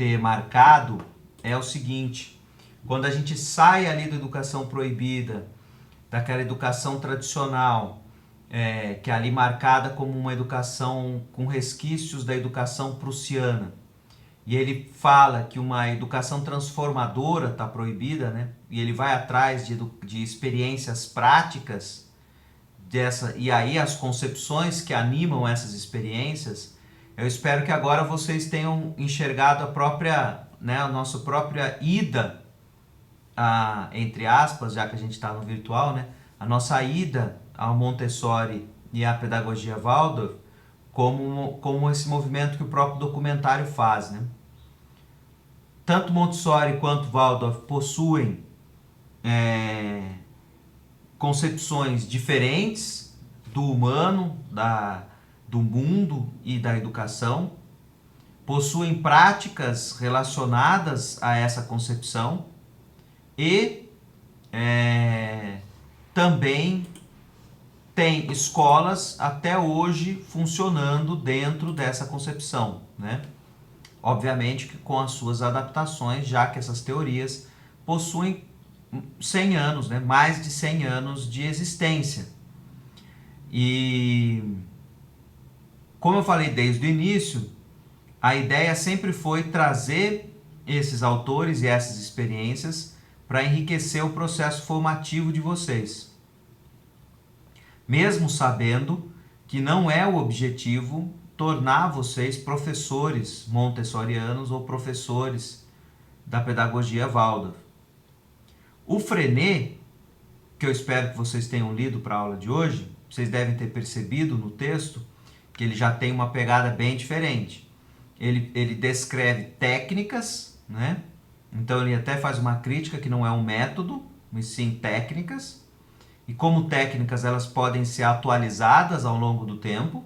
ter marcado é o seguinte: quando a gente sai ali da educação proibida, daquela educação tradicional, que é ali marcada como uma educação com resquícios da educação prussiana, e ele fala que uma educação transformadora está proibida, né? E ele vai atrás de experiências práticas dessa, e aí as concepções que animam essas experiências. Eu espero que agora vocês tenham enxergado a nossa própria ida, entre aspas, já que a gente está no virtual, né? A nossa ida ao Montessori e à pedagogia Waldorf como esse movimento que o próprio documentário faz, né? Tanto Montessori quanto Waldorf possuem concepções diferentes do humano, do mundo e da educação, possuem práticas relacionadas a essa concepção e também tem escolas até hoje funcionando dentro dessa concepção, né? Obviamente que com as suas adaptações, já que essas teorias possuem 100 anos, né? Mais de 100 anos de existência. E como eu falei desde o início, a ideia sempre foi trazer esses autores e essas experiências para enriquecer o processo formativo de vocês. Mesmo sabendo que não é o objetivo tornar vocês professores montessorianos ou professores da pedagogia Waldorf. O Freinet, que eu espero que vocês tenham lido para a aula de hoje, vocês devem ter percebido no texto que ele já tem uma pegada bem diferente. Ele descreve técnicas, né? Então ele até faz uma crítica que não é um método, mas sim técnicas. E como técnicas elas podem ser atualizadas ao longo do tempo.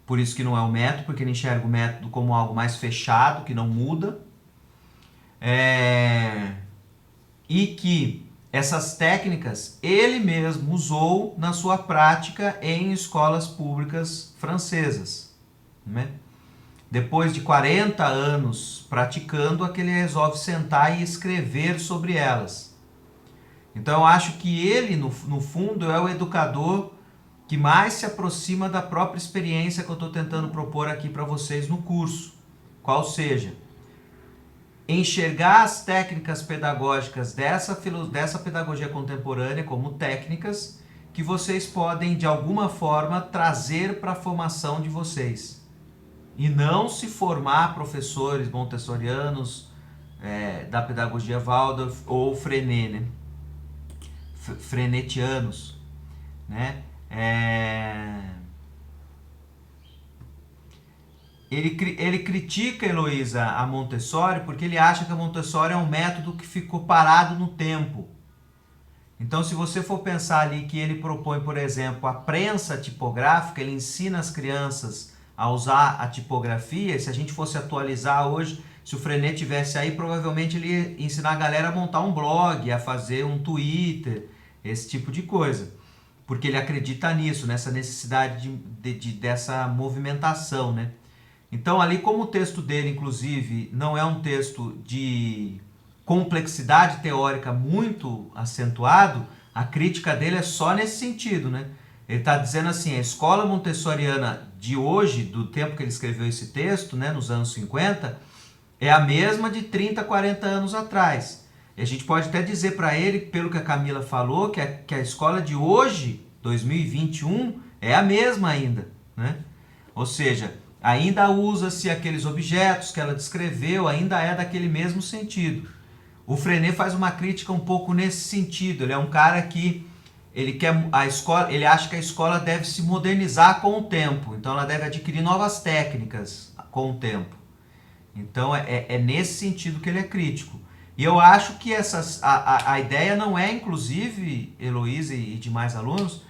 Por isso que não é um método, porque ele enxerga o método como algo mais fechado, que não muda. E que essas técnicas ele mesmo usou na sua prática em escolas públicas francesas, né? Depois de 40 anos praticando, é que ele resolve sentar e escrever sobre elas. Então eu acho que ele, no fundo, é o educador que mais se aproxima da própria experiência que eu estou tentando propor aqui para vocês no curso. Qual seja, enxergar as técnicas pedagógicas dessa pedagogia contemporânea como técnicas que vocês podem, de alguma forma, trazer para a formação de vocês. E não se formar professores montessorianos da pedagogia Waldorf ou Freinet, né? Freinetianos, né? Ele critica, Heloísa, a Montessori porque ele acha que a Montessori é um método que ficou parado no tempo. Então, se você for pensar ali que ele propõe, por exemplo, a prensa tipográfica, ele ensina as crianças a usar a tipografia, e se a gente fosse atualizar hoje, se o Freinet tivesse aí, provavelmente ele ia ensinar a galera a montar um blog, a fazer um Twitter, esse tipo de coisa. Porque ele acredita nisso, nessa necessidade dessa movimentação, né? Então, ali, como o texto dele, inclusive, não é um texto de complexidade teórica muito acentuado, a crítica dele é só nesse sentido, né? Ele está dizendo assim, a escola montessoriana de hoje, do tempo que ele escreveu esse texto, né, nos anos 50, é a mesma de 30, 40 anos atrás. E a gente pode até dizer para ele, pelo que a Camila falou, que a escola de hoje, 2021, é a mesma ainda, né? Ou seja, ainda usa-se aqueles objetos que ela descreveu, ainda é daquele mesmo sentido. O Freinet faz uma crítica um pouco nesse sentido. Ele é um cara que ele quer a escola, ele acha que a escola deve se modernizar com o tempo, então ela deve adquirir novas técnicas com o tempo. Então é nesse sentido que ele é crítico. E eu acho que a ideia não é, inclusive, Heloísa e demais alunos,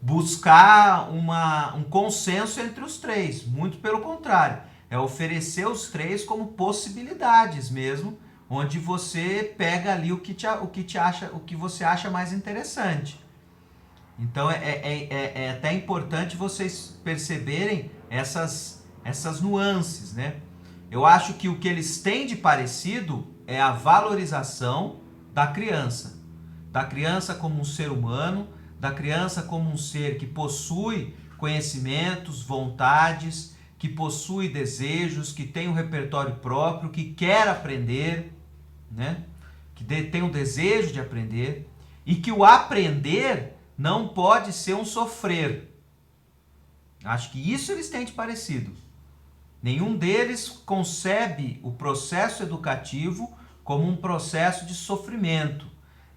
buscar um consenso entre os três. Muito pelo contrário. É oferecer os três como possibilidades mesmo, onde você pega ali o que você acha mais interessante. Então é até importante vocês perceberem essas nuances, né? Eu acho que o que eles têm de parecido é a valorização da criança como um ser humano, da criança como um ser que possui conhecimentos, vontades, que possui desejos, que tem um repertório próprio, que quer aprender, né? Que tem um desejo de aprender, e que o aprender não pode ser um sofrer. Acho que isso eles têm de parecido. Nenhum deles concebe o processo educativo como um processo de sofrimento,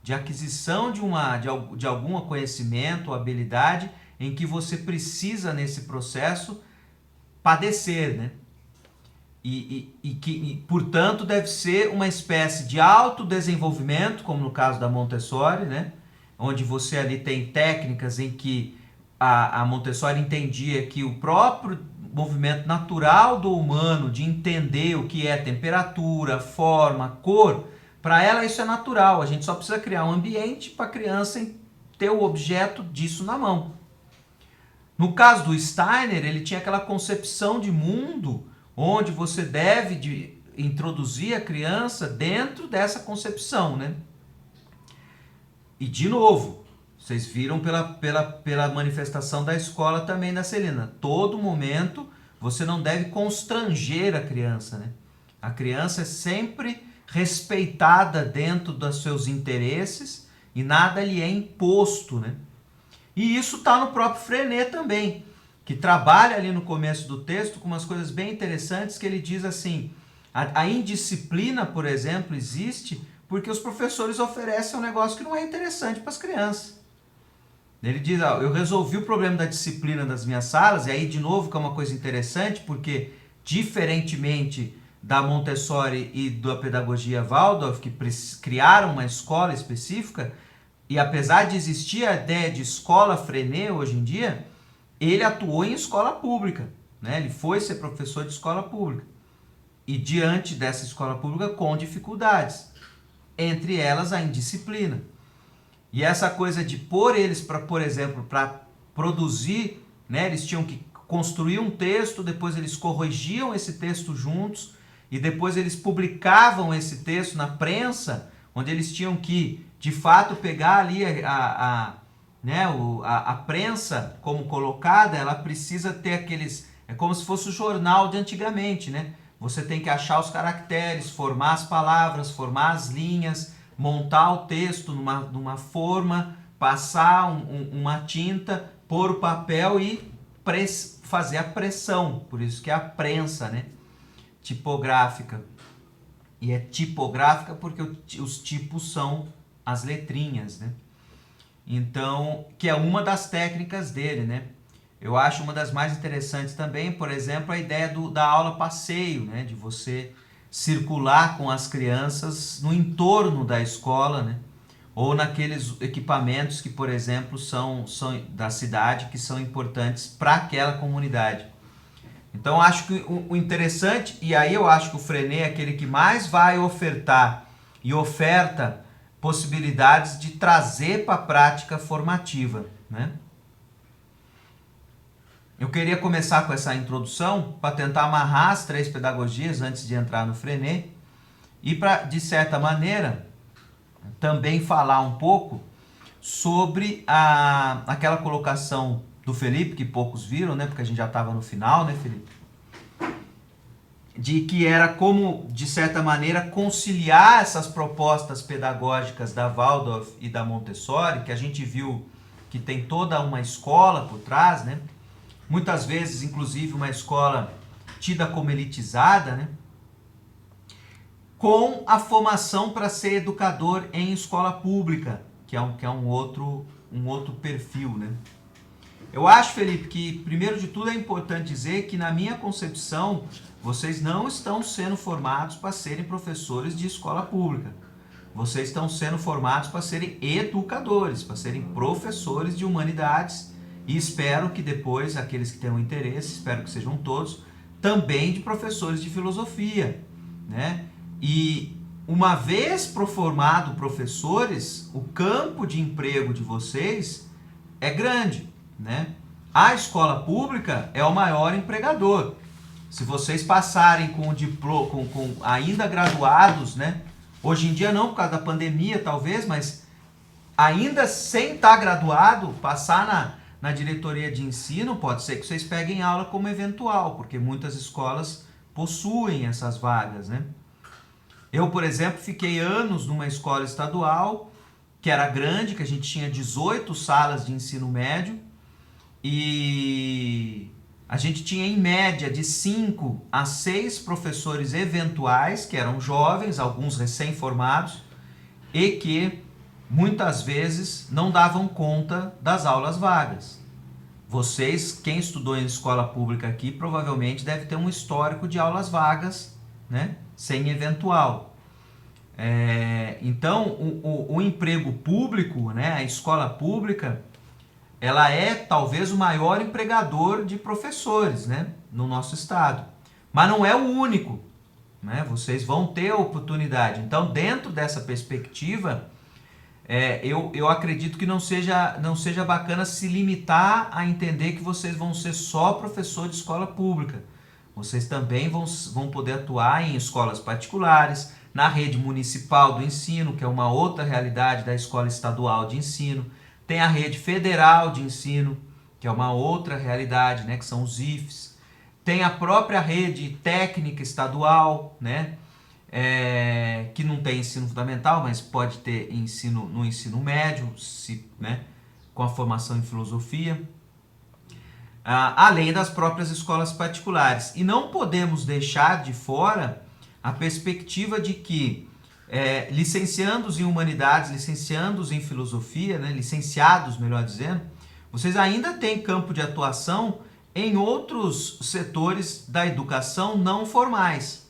de aquisição de algum conhecimento ou habilidade em que você precisa, nesse processo, padecer, né? Portanto, deve ser uma espécie de autodesenvolvimento, como no caso da Montessori, né? Onde você ali tem técnicas em que a Montessori entendia que o próprio movimento natural do humano de entender o que é temperatura, forma, cor, para ela isso é natural. A gente só precisa criar um ambiente para a criança ter o objeto disso na mão. No caso do Steiner, ele tinha aquela concepção de mundo onde você deve introduzir a criança dentro dessa concepção, né? E de novo, vocês viram pela manifestação da escola também da Celina. Todo momento você não deve constranger a criança, né? A criança é sempre respeitada dentro dos seus interesses e nada lhe é imposto, né? E isso está no próprio Freinet também, que trabalha ali no começo do texto com umas coisas bem interessantes, que ele diz assim, a indisciplina, por exemplo, existe porque os professores oferecem um negócio que não é interessante para as crianças. Ele diz, eu resolvi o problema da disciplina das minhas salas, e aí de novo que é uma coisa interessante, porque diferentemente da Montessori e da pedagogia Waldorf, que criaram uma escola específica, e apesar de existir a ideia de escola Freinet hoje em dia, ele atuou em escola pública, né? Ele foi ser professor de escola pública. E diante dessa escola pública com dificuldades, entre elas a indisciplina. E essa coisa de pôr eles para, por exemplo, para produzir, né? Eles tinham que construir um texto, depois eles corrigiam esse texto juntos, e depois eles publicavam esse texto na prensa, onde eles tinham que, de fato, pegar ali a prensa como colocada, ela precisa ter aqueles... É como se fosse o jornal de antigamente, né? Você tem que achar os caracteres, formar as palavras, formar as linhas, montar o texto numa forma, passar uma tinta, pôr o papel e fazer a pressão. Por isso que é a prensa, né? Tipográfica. E é tipográfica porque os tipos são as letrinhas, né? Então, que é uma das técnicas dele, né? Eu acho uma das mais interessantes também, por exemplo, a ideia da aula passeio, né? De você circular com as crianças no entorno da escola, né? Ou naqueles equipamentos que, por exemplo, são da cidade, que são importantes para aquela comunidade. Então, acho que o interessante, e aí eu acho que o Freinet é aquele que mais vai ofertar e oferta possibilidades de trazer para a prática formativa, né? Eu queria começar com essa introdução para tentar amarrar as 3 pedagogias antes de entrar no Freinet e para, de certa maneira, também falar um pouco sobre aquela colocação do Felipe, que poucos viram, né? Porque a gente já estava no final, né, Felipe? De que era como, de certa maneira, conciliar essas propostas pedagógicas da Waldorf e da Montessori, que a gente viu que tem toda uma escola por trás, né? Muitas vezes, inclusive, uma escola tida como elitizada, né? Com a formação para ser educador em escola pública, que é um outro perfil, né? Eu acho, Felipe, que primeiro de tudo é importante dizer que na minha concepção vocês não estão sendo formados para serem professores de escola pública. Vocês estão sendo formados para serem educadores, para serem professores de humanidades, e espero que depois aqueles que tenham interesse, espero que sejam todos, também de professores de filosofia, né? E uma vez formado professores, o campo de emprego de vocês é grande, né? A escola pública é o maior empregador. Se vocês passarem com o diploma, com ainda graduados, né? Hoje em dia não, por causa da pandemia, talvez, mas ainda sem estar graduado, passar na diretoria de ensino, pode ser que vocês peguem aula como eventual, porque muitas escolas possuem essas vagas, né? Eu, por exemplo, fiquei anos numa escola estadual, que era grande, que a gente tinha 18 salas de ensino médio, e a gente tinha em média de 5 a 6 professores eventuais, que eram jovens, alguns recém-formados, e que muitas vezes não davam conta das aulas vagas. Vocês, quem estudou em escola pública aqui, provavelmente deve ter um histórico de aulas vagas, né? Sem eventual. Então, o emprego público, né? A escola pública, ela é talvez o maior empregador de professores, né? No nosso estado. Mas não é o único, né? Vocês vão ter a oportunidade. Então, dentro dessa perspectiva, eu acredito que não seja bacana se limitar a entender que vocês vão ser só professor de escola pública. Vocês também vão poder atuar em escolas particulares, na rede municipal do ensino, que é uma outra realidade da escola estadual de ensino. Tem a rede federal de ensino, que é uma outra realidade, né, que são os IFES. Tem a própria rede técnica estadual, né, que não tem ensino fundamental, mas pode ter ensino no ensino médio, né, com a formação em filosofia, além das próprias escolas particulares. E não podemos deixar de fora a perspectiva de que licenciandos em humanidades, licenciandos em filosofia, né, licenciados, melhor dizendo, vocês ainda têm campo de atuação em outros setores da educação não formais.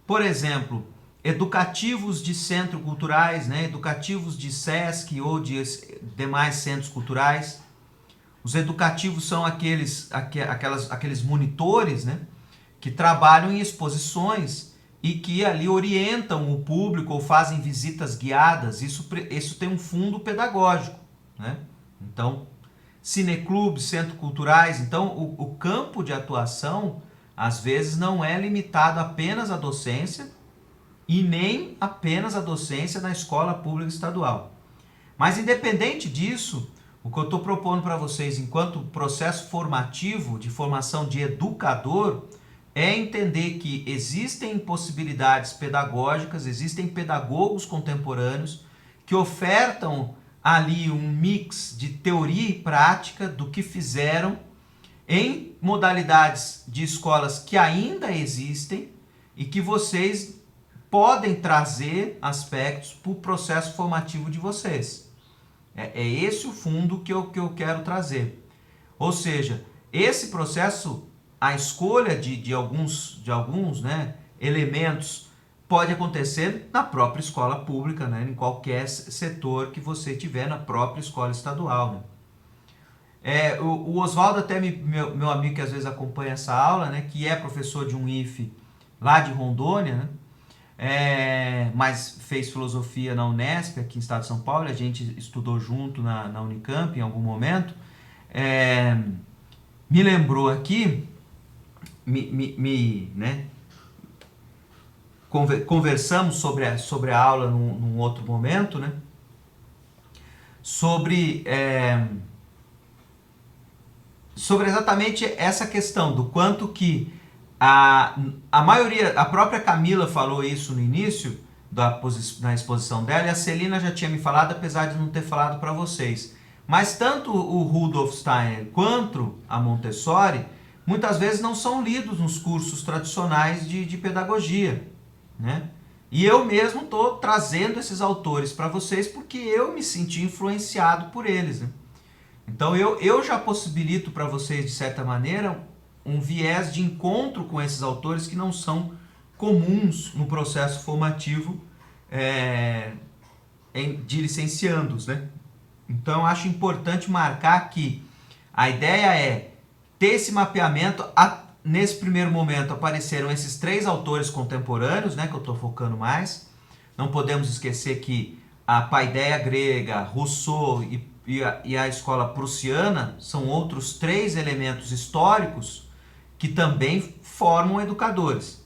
Por exemplo, educativos de centros culturais, né, educativos de SESC ou de demais centros culturais. Os educativos são aqueles monitores, né, que trabalham em exposições e que ali orientam o público ou fazem visitas guiadas. Isso tem um fundo pedagógico, né? Então, cineclubes, centros culturais. Então, o campo de atuação, às vezes, não é limitado apenas à docência e nem apenas à docência na escola pública estadual. Mas, independente disso, o que eu estou propondo para vocês, enquanto processo formativo, de formação de educador, é entender que existem possibilidades pedagógicas, existem pedagogos contemporâneos que ofertam ali um mix de teoria e prática do que fizeram em modalidades de escolas que ainda existem e que vocês podem trazer aspectos para o processo formativo de vocês. É esse o fundo que eu quero trazer. Ou seja, esse processo, a escolha de alguns, né, elementos pode acontecer na própria escola pública, né, em qualquer setor que você tiver na própria escola estadual. Né. O Oswaldo, até meu amigo que às vezes acompanha essa aula, né, que é professor de um IFE lá de Rondônia, né, mas fez filosofia na Unesp, aqui em estado de São Paulo, a gente estudou junto na Unicamp em algum momento, me lembrou aqui, né, conversamos sobre a aula num outro momento, né, sobre exatamente essa questão do quanto que a maioria, a própria Camila falou isso no início na exposição dela, e a Celina já tinha me falado, apesar de não ter falado para vocês. Mas tanto o Rudolf Steiner quanto a Montessori, muitas vezes não são lidos nos cursos tradicionais de pedagogia, né? E eu mesmo estou trazendo esses autores para vocês porque eu me senti influenciado por eles, né? Então eu já possibilito para vocês, de certa maneira, um viés de encontro com esses autores que não são comuns no processo formativo de licenciandos, né? Então, acho importante marcar que a ideia é ter esse mapeamento. Nesse primeiro momento, apareceram esses 3 autores contemporâneos, né, que eu estou focando mais. Não podemos esquecer que a paideia grega, Rousseau e a escola prussiana são outros 3 elementos históricos que também formam educadores.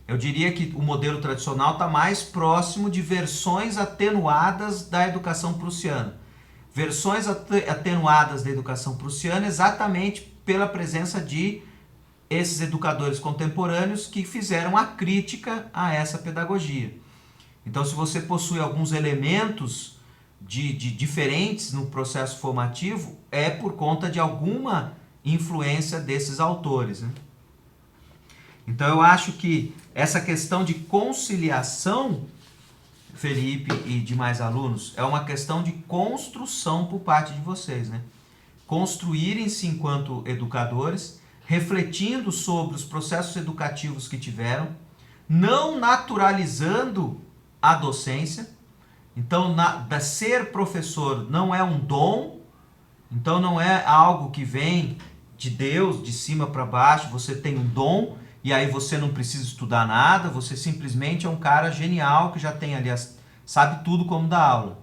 Eu diria que o modelo tradicional está mais próximo de versões atenuadas da educação prussiana. Versões atenuadas da educação prussiana exatamente pela presença de esses educadores contemporâneos que fizeram a crítica a essa pedagogia. Então, se você possui alguns elementos de diferentes no processo formativo, é por conta de alguma influência desses autores, né? Então, eu acho que essa questão de conciliação, Felipe e demais alunos, é uma questão de construção por parte de vocês, né? Construírem-se enquanto educadores, refletindo sobre os processos educativos que tiveram, não naturalizando a docência. Então, ser professor não é um dom, então não é algo que vem de Deus, de cima para baixo, você tem um dom e aí você não precisa estudar nada, você simplesmente é um cara genial que já tem ali, sabe tudo como dar aula.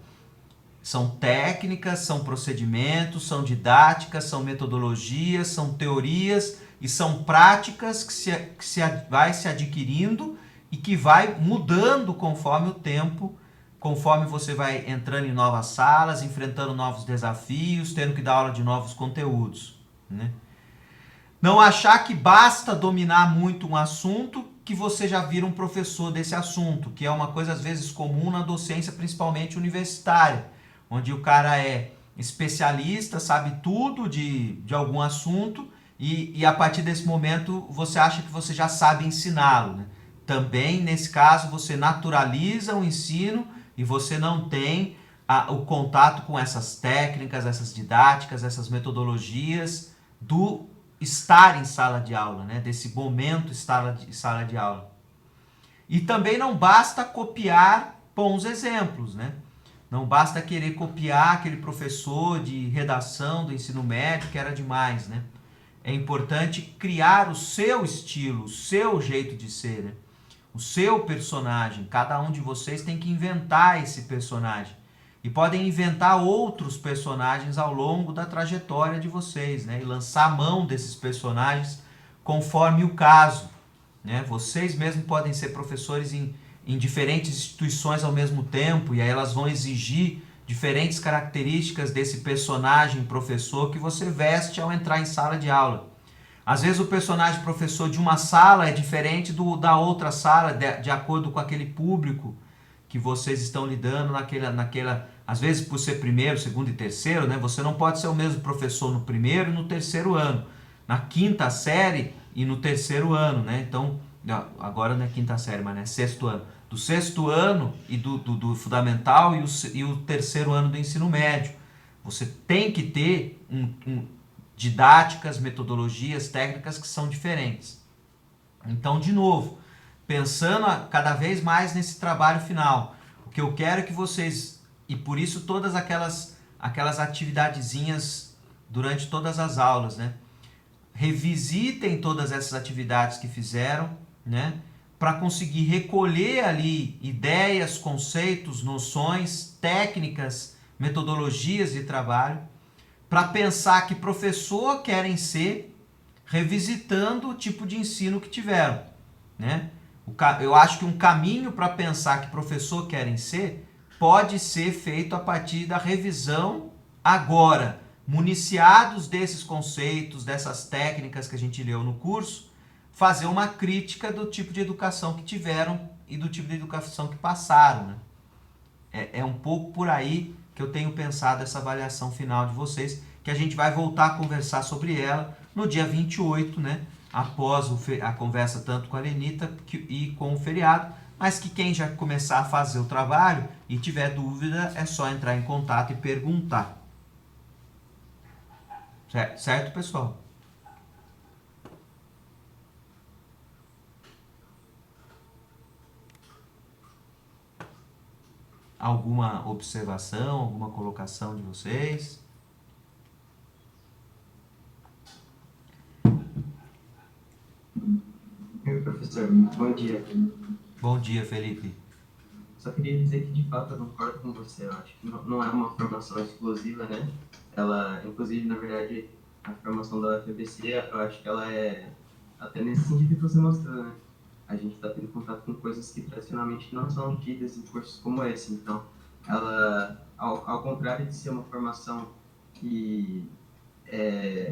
São técnicas, são procedimentos, são didáticas, são metodologias, são teorias e são práticas que vai se adquirindo e que vai mudando conforme o tempo, conforme você vai entrando em novas salas, enfrentando novos desafios, tendo que dar aula de novos conteúdos, né? Não achar que basta dominar muito um assunto que você já vira um professor desse assunto, que é uma coisa às vezes comum na docência, principalmente universitária, onde o cara é especialista, sabe tudo de algum assunto e a partir desse momento você acha que você já sabe ensiná-lo, né? Também, nesse caso, você naturaliza o ensino e você não tem o contato com essas técnicas, essas didáticas, essas metodologias do estar em sala de aula, né? Desse momento sala de aula. E também não basta copiar bons exemplos, né? Não basta querer copiar aquele professor de redação do ensino médio que era demais, né? É importante criar o seu estilo, o seu jeito de ser, né? O seu personagem. Cada um de vocês tem que inventar esse personagem. E podem inventar outros personagens ao longo da trajetória de vocês, né? E lançar mão desses personagens conforme o caso, né? Vocês mesmos podem ser professores em diferentes instituições ao mesmo tempo, e aí elas vão exigir diferentes características desse personagem professor que você veste ao entrar em sala de aula. Às vezes o personagem professor de uma sala é diferente da outra sala, de acordo com aquele público que vocês estão lidando naquela, às vezes por ser primeiro, segundo e terceiro, né? Você não pode ser o mesmo professor no primeiro e no terceiro ano, na quinta série e no terceiro ano, né? Então, agora não é quinta série, mas é sexto ano. Do sexto ano e do fundamental e o terceiro ano do ensino médio. Você tem que ter didáticas, metodologias, técnicas que são diferentes. Então, de novo, pensando cada vez mais nesse trabalho final, o que eu quero é que vocês, e por isso todas aquelas atividadezinhas durante todas as aulas, né? Revisitem todas essas atividades que fizeram, né? Para conseguir recolher ali ideias, conceitos, noções, técnicas, metodologias de trabalho, para pensar que professor querem ser, revisitando o tipo de ensino que tiveram, né? Eu acho que um caminho para pensar que professor querem ser pode ser feito a partir da revisão agora, municiados desses conceitos, dessas técnicas que a gente leu no curso, fazer uma crítica do tipo de educação que tiveram e do tipo de educação que passaram, né? É um pouco por aí que eu tenho pensado essa avaliação final de vocês, que a gente vai voltar a conversar sobre ela no dia 28, né? Após a conversa tanto com a Lenita e com o feriado, mas que quem já começar a fazer o trabalho e tiver dúvida é só entrar em contato e perguntar. Certo, pessoal? Alguma observação, alguma colocação de vocês? Oi, professor, bom dia. Bom dia, Felipe. Só queria dizer que, de fato, eu concordo com você. Eu acho que não é uma formação exclusiva, né? Ela, inclusive, na verdade, a formação da UFABC, eu acho que ela é até nesse sentido que você mostrou, né? A gente está tendo contato com coisas que tradicionalmente não são tidas em cursos como esse. Então, ela, ao contrário de ser uma formação que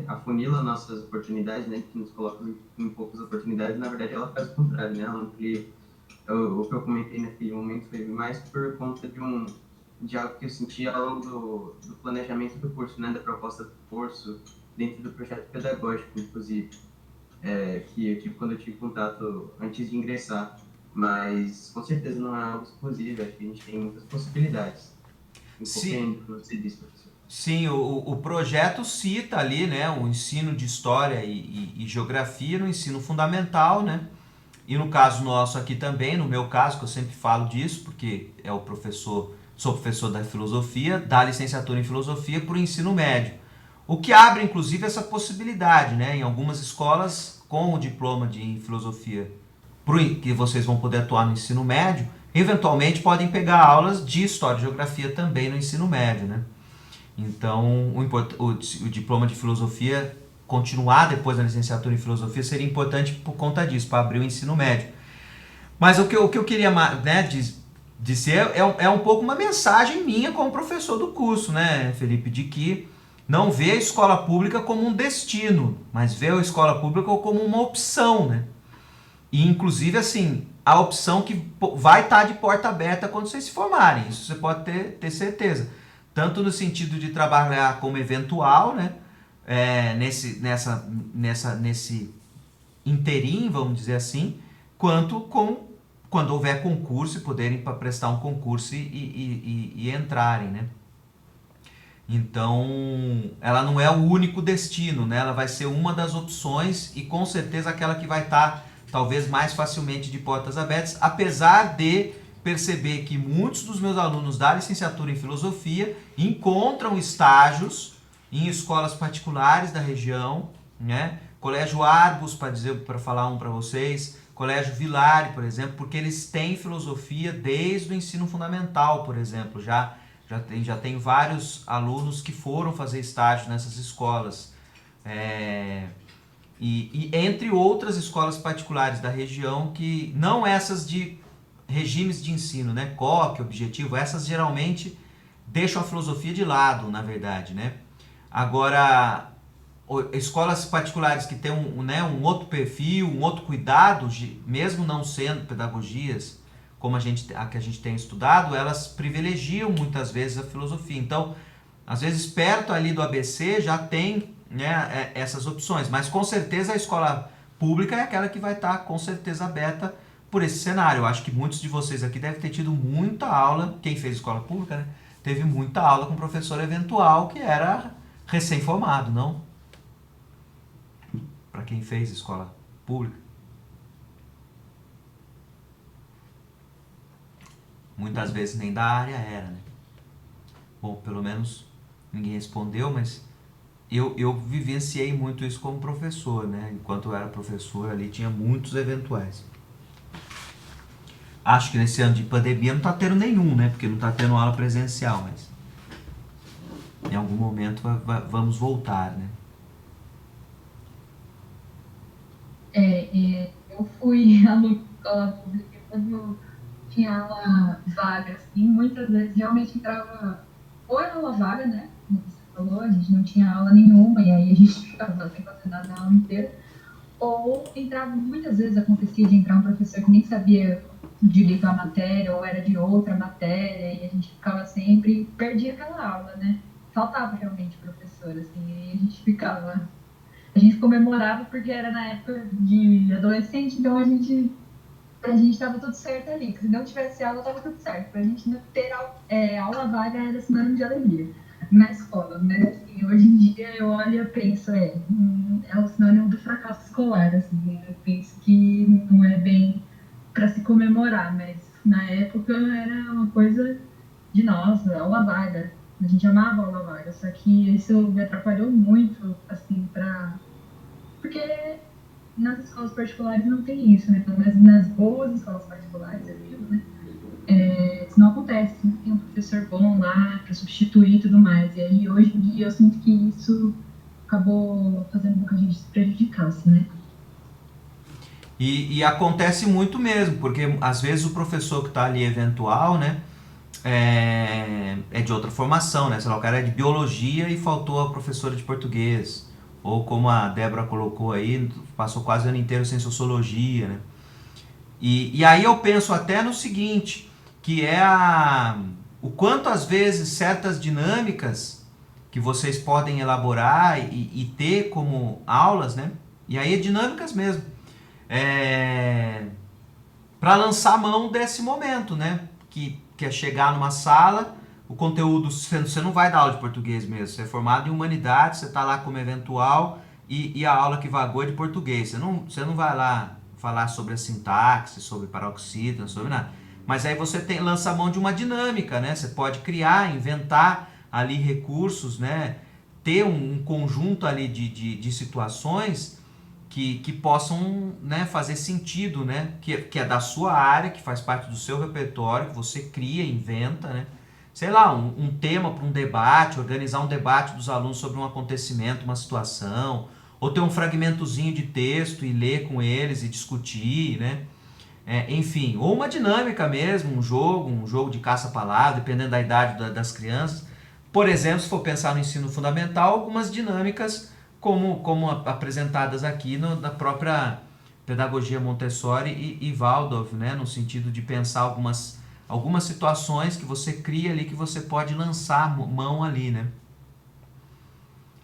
afunila nossas oportunidades, né, que nos coloca em poucas oportunidades, na verdade ela faz o contrário, né? Ela amplia. O que eu comentei naquele momento foi mais por conta de algo que eu senti ao longo do planejamento do curso, né, da proposta do curso, dentro do projeto pedagógico, inclusive, que eu tive quando eu tive contato antes de ingressar. Mas, com certeza, não é algo exclusivo, acho que a gente tem muitas possibilidades. Um pouquinho Se, do que você disse, professor. Sim, o projeto cita ali, né, o ensino de história e geografia no ensino fundamental, né? E no caso nosso aqui também, no meu caso, que eu sempre falo disso, porque é o professor, sou professor da filosofia, da licenciatura em filosofia para o ensino médio. O que abre, inclusive, essa possibilidade, né? Em algumas escolas, com o diploma de filosofia, que vocês vão poder atuar no ensino médio, eventualmente podem pegar aulas de história e geografia também no ensino médio, né? Então, o diploma de filosofia, continuar depois da licenciatura em filosofia, seria importante por conta disso, para abrir o ensino médio. Mas o que eu queria, né, dizer é um pouco uma mensagem minha como professor do curso, né, Felipe, de que não vê a escola pública como um destino, mas vê a escola pública como uma opção, né? E inclusive, assim, a opção que vai estar de porta aberta quando vocês se formarem. Isso você pode ter certeza. Tanto no sentido de trabalhar como eventual, né? Nesse interim, vamos dizer assim, quanto quando houver concurso e poderem prestar um concurso e entrarem, né? Então, ela não é o único destino, né? Ela vai ser uma das opções e com certeza aquela que vai estar talvez mais facilmente de portas abertas, apesar de perceber que muitos dos meus alunos da licenciatura em filosofia encontram estágios em escolas particulares da região, né? Colégio Argos, para falar um para vocês, Colégio Vilari, por exemplo, porque eles têm filosofia desde o ensino fundamental, por exemplo, já tem vários alunos que foram fazer estágio nessas escolas. E entre outras escolas particulares da região, que não essas de regimes de ensino, né? COC, Objetivo, essas geralmente deixam a filosofia de lado, na verdade, né? Agora, escolas particulares que têm né, um outro perfil, um outro cuidado, mesmo não sendo pedagogias como a que a gente tem estudado, elas privilegiam muitas vezes a filosofia. Então, às vezes perto ali do ABC já tem, né, essas opções, mas com certeza a escola pública é aquela que vai estar com certeza aberta por esse cenário. Eu acho que muitos de vocês aqui devem ter tido muita aula, quem fez escola pública, né, teve muita aula com professor eventual que era recém-formado, não? Para quem fez escola pública. Muitas vezes nem da área era, né? Bom, pelo menos ninguém respondeu, mas eu vivenciei muito isso como professor, né? Enquanto eu era professor ali tinha muitos eventuais. Acho que nesse ano de pandemia não está tendo nenhum, né? Porque não está tendo aula presencial, mas em algum momento vamos voltar, né? Eu fui aluna de escola pública quando tinha aula vaga, assim, muitas vezes realmente entrava, ou era aula vaga, né? Como você falou, a gente não tinha aula nenhuma, e aí a gente ficava sem fazer nada a aula inteira. Ou entrava, muitas vezes acontecia de entrar um professor que nem sabia direito a matéria, ou era de outra matéria, e a gente ficava sempre, perdia aquela aula, né? Faltava realmente professor, assim, e a gente ficava. A gente comemorava porque era na época de adolescente, então pra gente estava tudo certo ali. Se não tivesse aula, estava tudo certo. Pra gente não ter aula vaga era sinônimo de alegria na escola. Mas assim, hoje em dia eu olho e penso, é o sinônimo do fracasso escolar. Assim, eu penso que não é bem para se comemorar, mas na época era uma coisa de nossa, aula vaga. A gente amava a aula vaga, só que isso me atrapalhou muito, assim, porque nas escolas particulares não tem isso, né? Pelo menos nas boas escolas particulares, eu digo, né? Isso não acontece, não tem um professor bom lá para substituir e tudo mais. E aí, hoje em dia, eu sinto que isso acabou fazendo com que a gente se prejudicasse, né? E acontece muito mesmo, porque às vezes o professor que está ali eventual, né, é de outra formação, né? Sei lá, o cara é de biologia e faltou a professora de português. Ou como a Débora colocou aí, passou quase o ano inteiro sem sociologia, né? E aí eu penso até no seguinte, que é o quanto às vezes certas dinâmicas que vocês podem elaborar e ter como aulas, né? E aí é dinâmicas mesmo. Para lançar a mão desse momento, né? Que é chegar numa sala, o conteúdo, você não vai dar aula de português mesmo, você é formado em humanidades, você está lá como eventual e a aula que vagou é de português. Você não vai lá falar sobre a sintaxe, sobre paroxítona, sobre nada. Mas aí você lança a mão de uma dinâmica, né? Você pode criar, inventar ali recursos, né? Ter um conjunto ali de situações que possam, né, fazer sentido, né? Que é da sua área, que faz parte do seu repertório, que você cria, inventa, né? Sei lá, um tema para um debate, organizar um debate dos alunos sobre um acontecimento, uma situação, ou ter um fragmentozinho de texto e ler com eles e discutir, né? Enfim, ou uma dinâmica mesmo, um jogo de caça-palavra, dependendo da idade das crianças. Por exemplo, se for pensar no ensino fundamental, algumas dinâmicas como apresentadas aqui na própria pedagogia Montessori e Waldorf, né? No sentido de pensar algumas situações que você cria ali, que você pode lançar mão ali, né?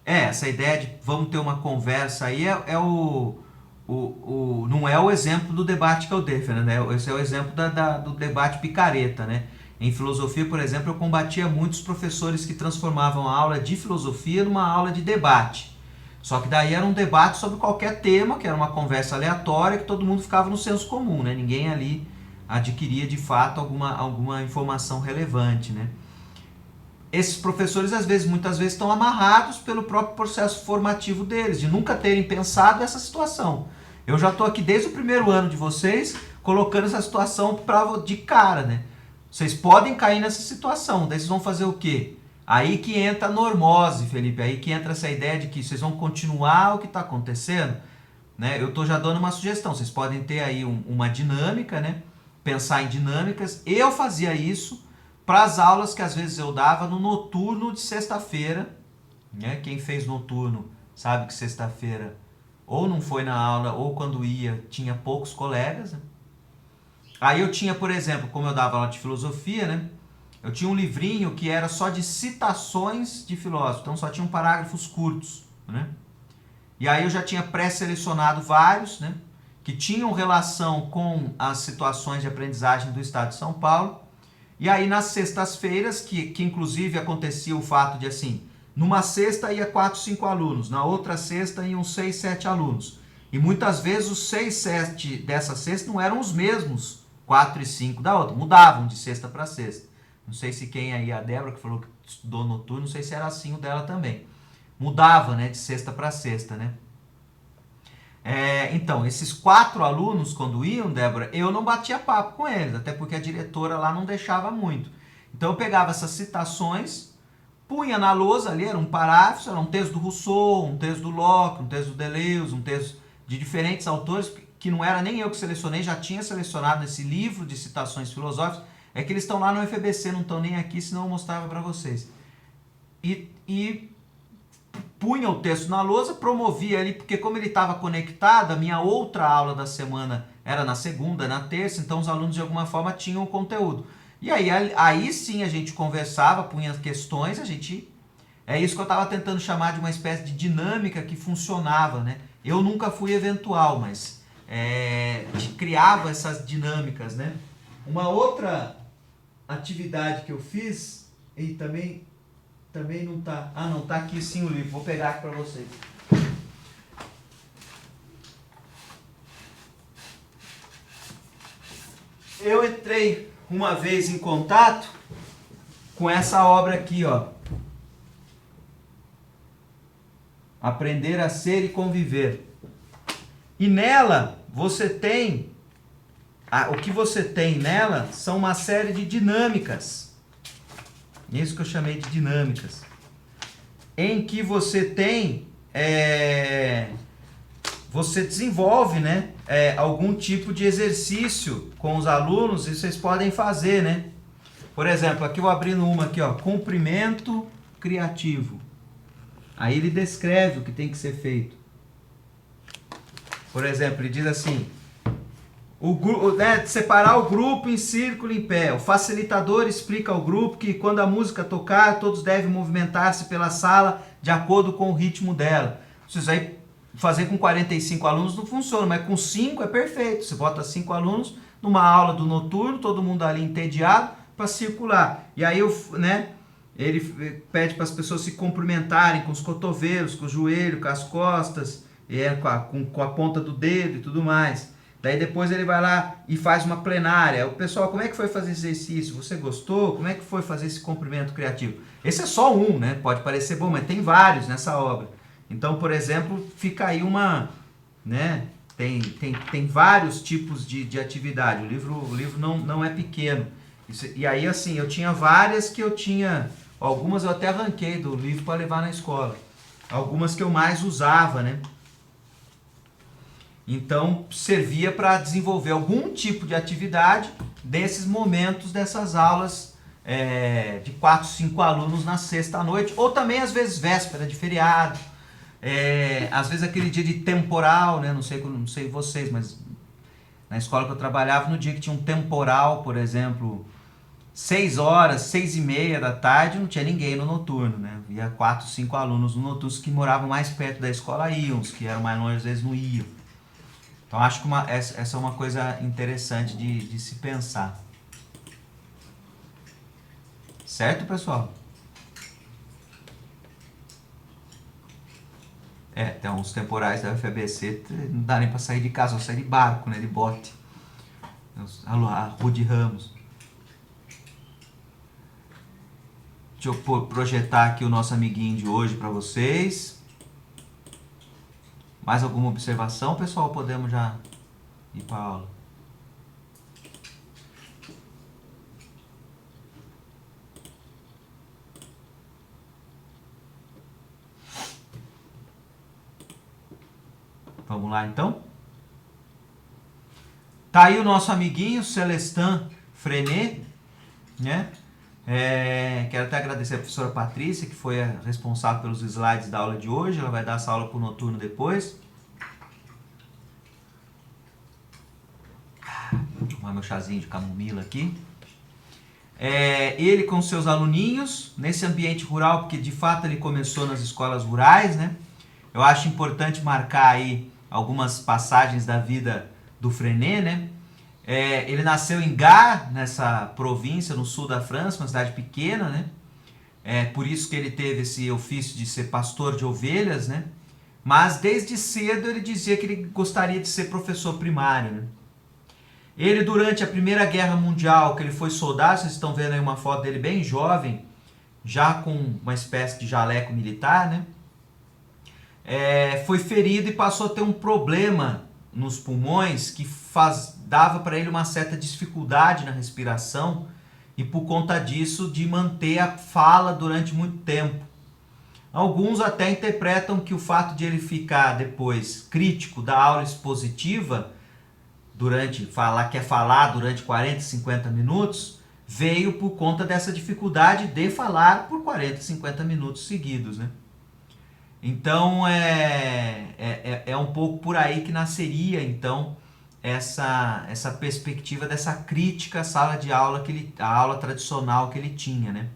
Essa ideia de vamos ter uma conversa aí não é o exemplo do debate que eu dei, Fernando, esse é o exemplo do debate picareta, né? Em filosofia, por exemplo, eu combatia muitos professores que transformavam a aula de filosofia numa aula de debate. Só que daí era um debate sobre qualquer tema, que era uma conversa aleatória, que todo mundo ficava no senso comum, né? Ninguém ali adquiria de fato alguma informação relevante, né? Esses professores, muitas vezes, estão amarrados pelo próprio processo formativo deles, de nunca terem pensado essa situação. Eu já estou aqui desde o primeiro ano de vocês, colocando essa situação de cara, né? Vocês podem cair nessa situação, daí vocês vão fazer o quê? Aí que entra a normose, Felipe, aí que entra essa ideia de que vocês vão continuar o que está acontecendo, né? Eu estou já dando uma sugestão, vocês podem ter aí uma dinâmica, né? Pensar em dinâmicas. Eu fazia isso para as aulas que às vezes eu dava no noturno de sexta-feira, né? Quem fez noturno sabe que sexta-feira ou não foi na aula ou quando ia tinha poucos colegas, né? Aí eu tinha, por exemplo, como eu dava aula de filosofia, né? Eu tinha um livrinho que era só de citações de filósofos, então só tinham parágrafos curtos, né? E aí eu já tinha pré-selecionado vários, né? Que tinham relação com as situações de aprendizagem do Estado de São Paulo. E aí nas sextas-feiras, que inclusive acontecia o fato de assim, numa sexta ia 4, 5 alunos, na outra sexta iam 6, 7 alunos. E muitas vezes os 6, 7 dessa sexta não eram os mesmos 4 e 5 da outra, mudavam de sexta para sexta. Não sei se quem aí, a Débora, que falou que estudou noturno, não sei se era assim o dela também. Mudava, né, de sexta para sexta, né? Então, esses 4 alunos, quando iam, Débora, eu não batia papo com eles, até porque a diretora lá não deixava muito. Então eu pegava essas citações, punha na lousa ali, era um parágrafo, era um texto do Rousseau, um texto do Locke, um texto do Deleuze, um texto de diferentes autores, que não era nem eu que selecionei, já tinha selecionado nesse livro de citações filosóficas. É que eles estão lá no FBC, não estão nem aqui, senão eu mostrava para vocês. E punha o texto na lousa, promovia ali, porque como ele estava conectado, a minha outra aula da semana era na segunda, na terça, então os alunos de alguma forma tinham o conteúdo. E aí sim a gente conversava, punha questões, é isso que eu estava tentando chamar de uma espécie de dinâmica que funcionava, né? Eu nunca fui eventual, mas criava essas dinâmicas, né? Uma outra atividade que eu fiz, e também não tá... Ah, não, tá aqui sim o livro, vou pegar aqui para vocês. Eu entrei uma vez em contato com essa obra aqui, ó. Aprender a Ser e Conviver. E nela, você tem... o que você tem nela são uma série de dinâmicas. Isso que eu chamei de dinâmicas. Em que você tem... você desenvolve, né, algum tipo de exercício com os alunos e vocês podem fazer, né? Por exemplo, aqui eu abrindo uma aqui, ó, cumprimento criativo. Aí ele descreve o que tem que ser feito. Por exemplo, ele diz assim: separar o grupo em círculo em pé. O facilitador explica ao grupo que quando a música tocar, todos devem movimentar-se pela sala de acordo com o ritmo dela. Isso aí fazer com 45 alunos não funciona, mas com 5 é perfeito. Você bota 5 alunos numa aula do noturno, todo mundo ali entediado, para circular. E aí, né, ele pede para as pessoas se cumprimentarem com os cotovelos, com o joelho, com as costas, com a ponta do dedo e tudo mais. Daí depois ele vai lá e faz uma plenária. O pessoal, como é que foi fazer esse exercício? Você gostou? Como é que foi fazer esse cumprimento criativo? Esse é só um, né? Pode parecer bom, mas tem vários nessa obra. Então, por exemplo, fica aí uma, né? Tem vários tipos de atividade. O livro não é pequeno. E aí, assim, eu tinha várias que eu tinha... Algumas eu até arranquei do livro para levar na escola. Algumas que eu mais usava, né? Então, servia para desenvolver algum tipo de atividade desses momentos, dessas aulas de 4, 5 alunos na sexta à noite. Ou também, às vezes, véspera de feriado. Às vezes, aquele dia de temporal, né? Não sei vocês, mas na escola que eu trabalhava, no dia que tinha um temporal, por exemplo... 6 horas, 6h30 da tarde, não tinha ninguém no noturno, né? Via 4, 5 alunos no noturno, os que moravam mais perto da escola iam, os que eram mais longe às vezes não iam. Então acho que essa é uma coisa interessante de se pensar. Certo, pessoal? Então os temporais da UFABC não dá nem para sair de casa, só sair de barco, né? De bote. A Rua de Ramos. Deixa eu projetar aqui o nosso amiguinho de hoje para vocês. Mais alguma observação, pessoal? Podemos já ir para a aula. Vamos lá, então? Tá aí o nosso amiguinho, Celestin Frenet, né? Quero até agradecer a professora Patrícia, que foi a responsável pelos slides da aula de hoje. Ela vai dar essa aula para o noturno depois. Vou tomar meu chazinho de camomila aqui. Ele com seus aluninhos, nesse ambiente rural, porque de fato ele começou nas escolas rurais, né? Eu acho importante marcar aí algumas passagens da vida do Frenet, né? Ele nasceu em Gard, nessa província no sul da França, uma cidade pequena, né? Por isso que ele teve esse ofício de ser pastor de ovelhas, né? Mas desde cedo ele dizia que ele gostaria de ser professor primário, né? Ele, durante a Primeira Guerra Mundial, que ele foi soldado, vocês estão vendo aí uma foto dele bem jovem, já com uma espécie de jaleco militar, né? Foi ferido e passou a ter um problema nos pulmões que dava para ele uma certa dificuldade na respiração e por conta disso de manter a fala durante muito tempo. Alguns até interpretam que o fato de ele ficar depois crítico da aula expositiva, quer falar durante 40, 50 minutos, veio por conta dessa dificuldade de falar por 40, 50 minutos seguidos, né? Então é um pouco por aí que nasceria então essa perspectiva dessa crítica à sala de aula, a aula tradicional que ele tinha, né?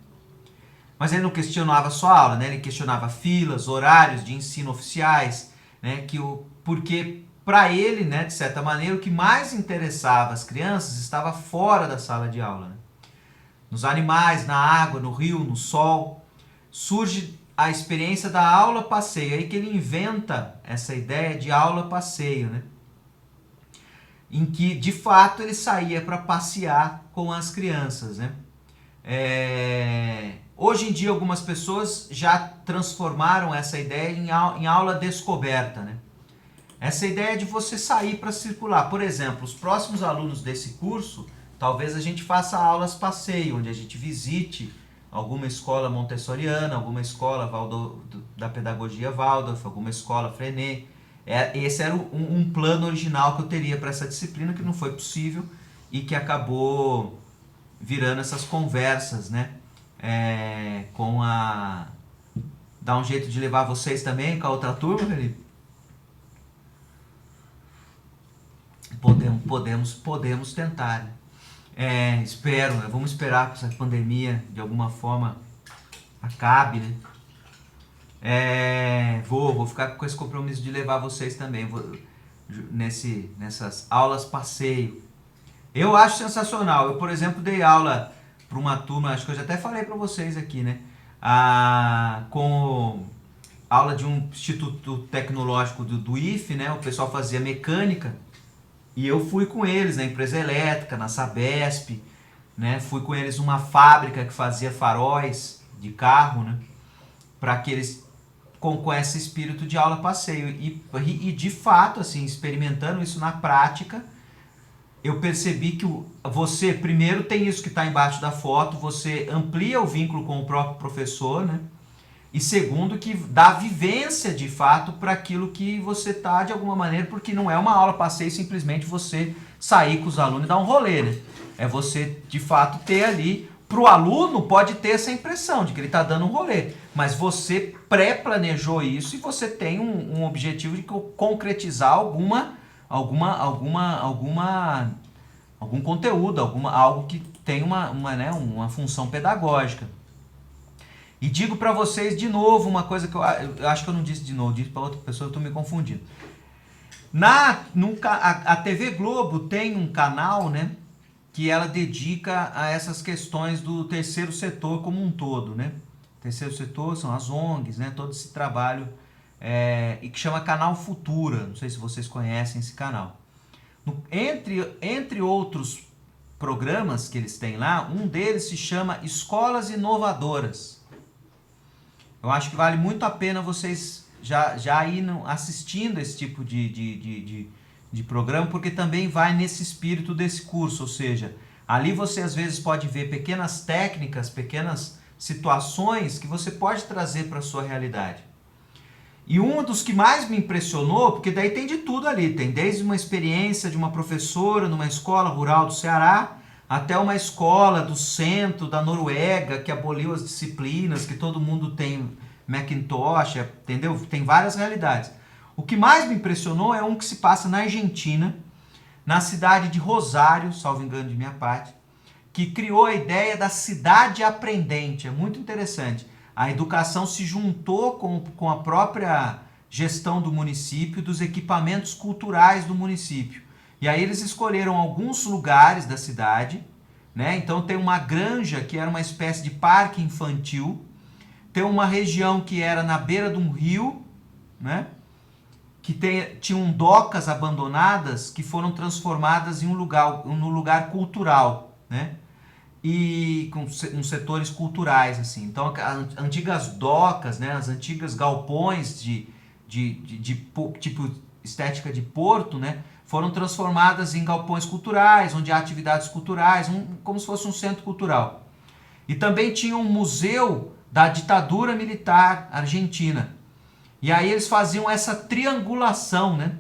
Mas ele não questionava só a aula, né? Ele questionava filas, horários de ensino oficiais, né? Porque para ele, né, de certa maneira, o que mais interessava as crianças estava fora da sala de aula, né? Nos animais, na água, no rio, no sol. Surge a experiência da aula-passeio, aí que ele inventa essa ideia de aula-passeio, né? Em que, de fato, ele saía para passear com as crianças, né? Hoje em dia, algumas pessoas já transformaram essa ideia em aula descoberta, né? Essa ideia de você sair para circular. Por exemplo, os próximos alunos desse curso, talvez a gente faça aulas passeio, onde a gente visite alguma escola montessoriana, alguma escola da pedagogia Waldorf, alguma escola Frenet, Esse era um plano original que eu teria para essa disciplina, que não foi possível e que acabou virando essas conversas, né? Com a... Dá um jeito de levar vocês também com a outra turma, Felipe? Podemos tentar, né? Espero, né? Vamos esperar que essa pandemia de alguma forma acabe, né? Vou ficar com esse compromisso de levar vocês também nessas aulas passeio. Eu acho sensacional. Eu, por exemplo, dei aula para uma turma, acho que eu já até falei para vocês aqui, né? Com aula de um instituto tecnológico do IFE, né? O pessoal fazia mecânica e eu fui com eles na empresa elétrica, na Sabesp, né? Fui com eles numa fábrica que fazia faróis de carro, né? Para que eles com esse espírito de aula passeio e de fato, assim, experimentando isso na prática, eu percebi que você primeiro tem isso que está embaixo da foto, você amplia o vínculo com o próprio professor, né? E segundo, que dá vivência de fato para aquilo que você está de alguma maneira, porque não é uma aula passeio simplesmente você sair com os alunos e dar um rolê, né? É você de fato ter ali. Para o aluno pode ter essa impressão de que ele está dando um rolê, mas você pré-planejou isso e você tem um objetivo de concretizar algum conteúdo, algo que tem uma função pedagógica. E digo para vocês de novo uma coisa que eu acho que eu não disse de novo, disse para outra pessoa, eu estou me confundindo. A TV Globo tem um canal, né? Que ela dedica a essas questões do terceiro setor como um todo, né? Terceiro setor são as ONGs, né? Todo esse trabalho, e que chama Canal Futura, não sei se vocês conhecem esse canal. Entre outros programas que eles têm lá, um deles se chama Escolas Inovadoras. Eu acho que vale muito a pena vocês já ir assistindo esse tipo de programa, porque também vai nesse espírito desse curso, ou seja, ali você às vezes pode ver pequenas técnicas, pequenas situações que você pode trazer para a sua realidade. E um dos que mais me impressionou, porque daí tem de tudo ali, tem desde uma experiência de uma professora numa escola rural do Ceará, até uma escola do centro da Noruega, que aboliu as disciplinas, que todo mundo tem Macintosh, entendeu? Tem várias realidades. O que mais me impressionou é um que se passa na Argentina, na cidade de Rosário, salvo engano de minha parte, que criou a ideia da cidade aprendente. É muito interessante. A educação se juntou com a própria gestão do município, dos equipamentos culturais do município. E aí eles escolheram alguns lugares da cidade, né? Então tem uma granja que era uma espécie de parque infantil, tem uma região que era na beira de um rio, né? Que tinham docas abandonadas que foram transformadas em um lugar cultural, né? E com setores culturais, assim. Então, as antigas docas, né? As antigas galpões de tipo estética de porto, né? Foram transformadas em galpões culturais, onde há atividades culturais, como se fosse um centro cultural. E também tinha um museu da ditadura militar argentina. E aí eles faziam essa triangulação, né?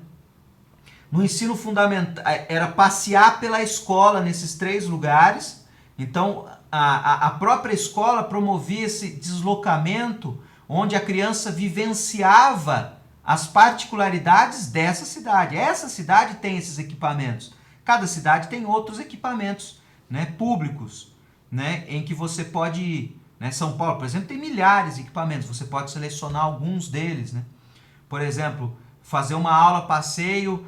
No ensino fundamental, era passear pela escola nesses 3 lugares. Então, a própria escola promovia esse deslocamento, onde a criança vivenciava as particularidades dessa cidade. Essa cidade tem esses equipamentos. Cada cidade tem outros equipamentos, né, públicos, né, em que você pode ir. Né? São Paulo, por exemplo, tem milhares de equipamentos, você pode selecionar alguns deles. Né? Por exemplo, fazer uma aula passeio,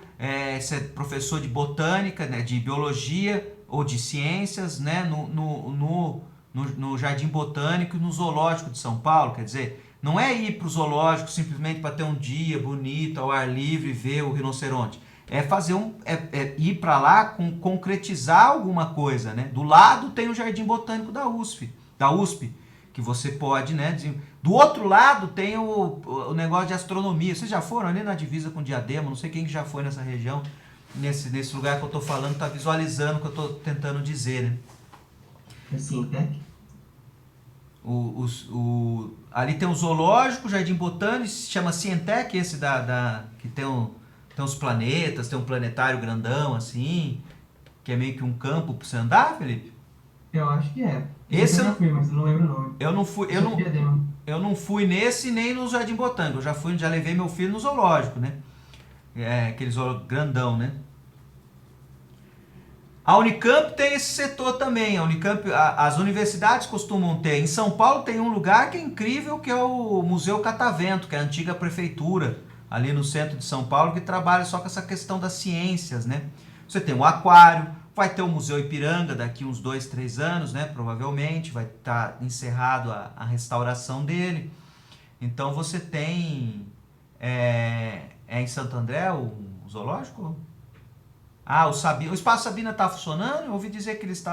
ser professor de botânica, né, de biologia ou de ciências, né, no Jardim Botânico e no Zoológico de São Paulo. Quer dizer, não é ir para o zoológico simplesmente para ter um dia bonito, ao ar livre, ver o rinoceronte. É fazer ir para lá concretizar alguma coisa. Né? Do lado tem o Jardim Botânico da USP, que você pode, né? Do outro lado tem o negócio de astronomia. Vocês já foram ali na divisa com Diadema? Não sei quem que já foi nessa região, nesse lugar que eu estou falando, está visualizando o que eu estou tentando dizer, né? É Sintec? Ali tem o zoológico, o Jardim Botânico, se chama Cientec, esse que tem os planetas, tem um planetário grandão assim, que é meio que um campo pra você andar, Felipe? Eu acho que é. Esse Eu já fui, mas eu não lembro o nome. eu não fui, Só Diadema. eu não fui nesse nem no Jardim Botânico, já levei meu filho no zoológico, né? Aquele zoológico grandão, né? A Unicamp tem esse setor também. A Unicamp, as universidades costumam ter. Em São Paulo tem um lugar que é incrível, que é o Museu Catavento, que é a antiga prefeitura, ali no centro de São Paulo, que trabalha só com essa questão das ciências, né? Você tem o aquário, vai ter o Museu Ipiranga daqui uns 2, 3 anos, né? Provavelmente vai estar encerrado a restauração dele. Então você tem... em Santo André o zoológico? O Espaço Sabina está funcionando? Eu ouvi dizer que eles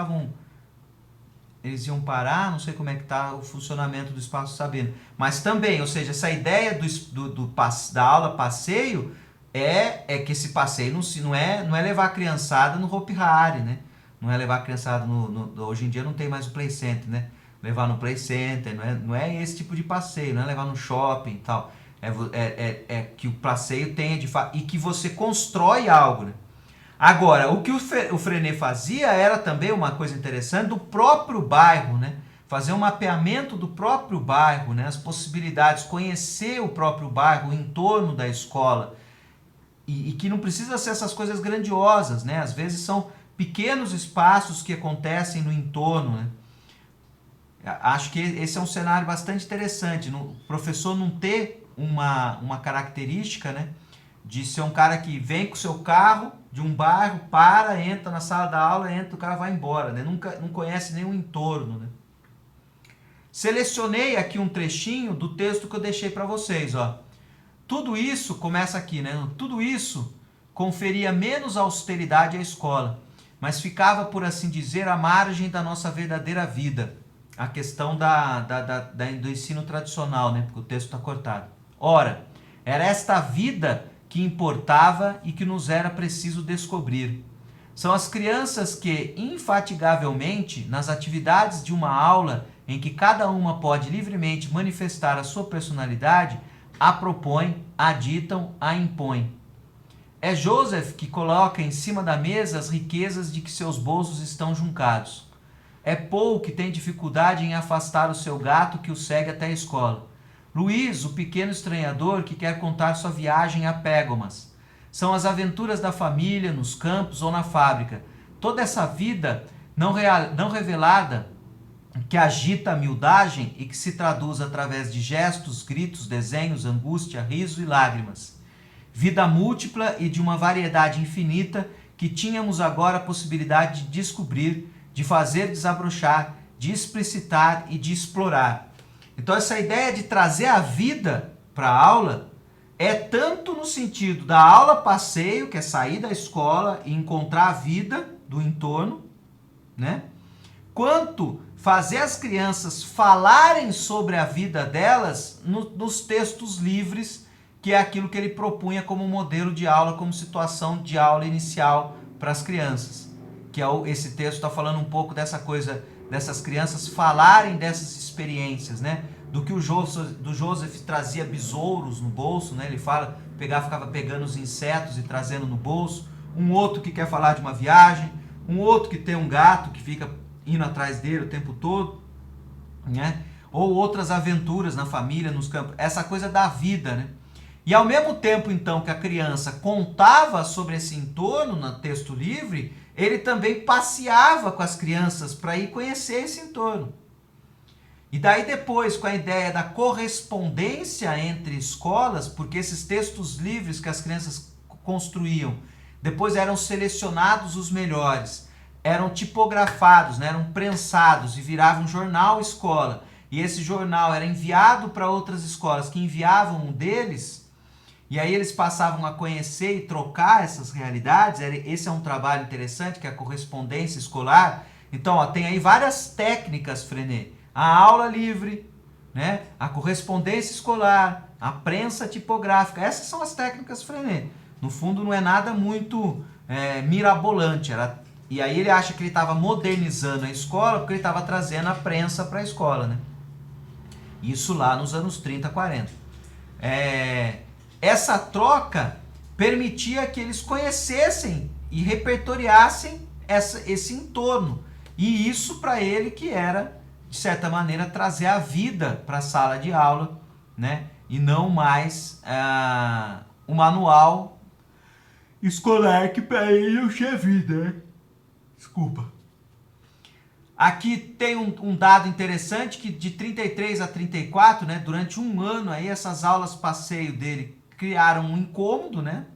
iam parar, não sei como é que está o funcionamento do Espaço Sabina. Mas também, ou seja, essa ideia da aula passeio é que esse passeio não é levar a criançada no Hopi Hari, né? Não é levar a criançada hoje em dia não tem mais o Play Center, né? Levar no Play Center, não é esse tipo de passeio, não é levar no shopping e tal. É que o passeio tenha de fato, e que você constrói algo, né? Agora, o que o Freinet fazia era também uma coisa interessante do próprio bairro, né? Fazer um mapeamento do próprio bairro, né? As possibilidades, conhecer o próprio bairro, o entorno da escola. E que não precisa ser essas coisas grandiosas, né? Às vezes são pequenos espaços que acontecem no entorno, né? Acho que esse é um cenário bastante interessante. O professor não ter uma característica, né? De ser um cara que vem com o seu carro de um bairro, entra na sala da aula, o cara vai embora, né? Não conhece nem o entorno, né? Selecionei aqui um trechinho do texto que eu deixei para vocês, ó. Tudo isso, começa aqui, né? Tudo isso conferia menos austeridade à escola, mas ficava, por assim dizer, à margem da nossa verdadeira vida. A questão do ensino tradicional, né? Porque o texto está cortado. Ora, era esta vida que importava e que nos era preciso descobrir. São as crianças que, infatigavelmente, nas atividades de uma aula em que cada uma pode livremente manifestar a sua personalidade, a propõem, a ditam, a impõem. É Joseph que coloca em cima da mesa as riquezas de que seus bolsos estão juncados. É Paul que tem dificuldade em afastar o seu gato que o segue até a escola. Luiz, o pequeno estranhador que quer contar sua viagem a Pégomas. São as aventuras da família, nos campos ou na fábrica. Toda essa vida não revelada que agita a miudagem e que se traduz através de gestos, gritos, desenhos, angústia, riso e lágrimas. Vida múltipla e de uma variedade infinita que tínhamos agora a possibilidade de descobrir, de fazer desabrochar, de explicitar e de explorar. Então essa ideia de trazer a vida para a aula é tanto no sentido da aula passeio, que é sair da escola e encontrar a vida do entorno, né? Quanto fazer as crianças falarem sobre a vida delas nos textos livres, que é aquilo que ele propunha como modelo de aula, como situação de aula inicial para as crianças. Que esse texto está falando um pouco dessa coisa, dessas crianças falarem dessas experiências, né? Do que o Joseph trazia besouros no bolso, né? Ele ficava pegando os insetos e trazendo no bolso. Um outro que quer falar de uma viagem, um outro que tem um gato que fica indo atrás dele o tempo todo, né? Ou outras aventuras na família, nos campos. Essa coisa da vida, né? E ao mesmo tempo, então, que a criança contava sobre esse entorno no texto livre, ele também passeava com as crianças para ir conhecer esse entorno. E daí depois, com a ideia da correspondência entre escolas, porque esses textos livres que as crianças construíam, depois eram selecionados os melhores, eram tipografados, né, eram prensados e viravam um jornal escola. E esse jornal era enviado para outras escolas que enviavam um deles, e aí eles passavam a conhecer e trocar essas realidades. Esse é um trabalho interessante, que é a correspondência escolar. Então, ó, tem aí várias técnicas, Freinet. A aula livre, né? A correspondência escolar, a prensa tipográfica. Essas são as técnicas Freinet. No fundo, não é nada muito mirabolante. E aí ele acha que ele estava modernizando a escola porque ele estava trazendo a prensa para a escola, né? Isso lá nos anos 30, 40. Essa troca permitia que eles conhecessem e repertoriassem esse entorno. E isso para ele que era, de certa maneira, trazer a vida para a sala de aula, né? E não mais o manual escolar que para ele não tinha vida, né? Desculpa. Aqui tem um dado interessante que de 33 a 34, né, durante um ano, aí essas aulas passeio dele criaram um incômodo, né,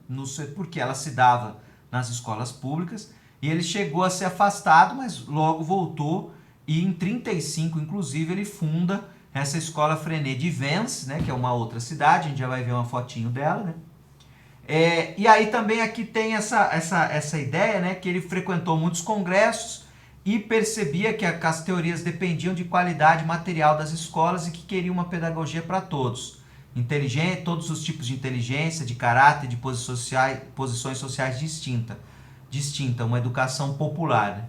porque ela se dava nas escolas públicas, e ele chegou a ser afastado, mas logo voltou, e em 35, inclusive, ele funda essa escola Freinet de Vence, né, que é uma outra cidade, a gente já vai ver uma fotinho dela, né. E aí também aqui tem essa ideia, né, que ele frequentou muitos congressos e percebia que as teorias dependiam de qualidade material das escolas e que queria uma pedagogia para todos. Todos os tipos de inteligência, de caráter, de posições sociais distinta, uma educação popular, né?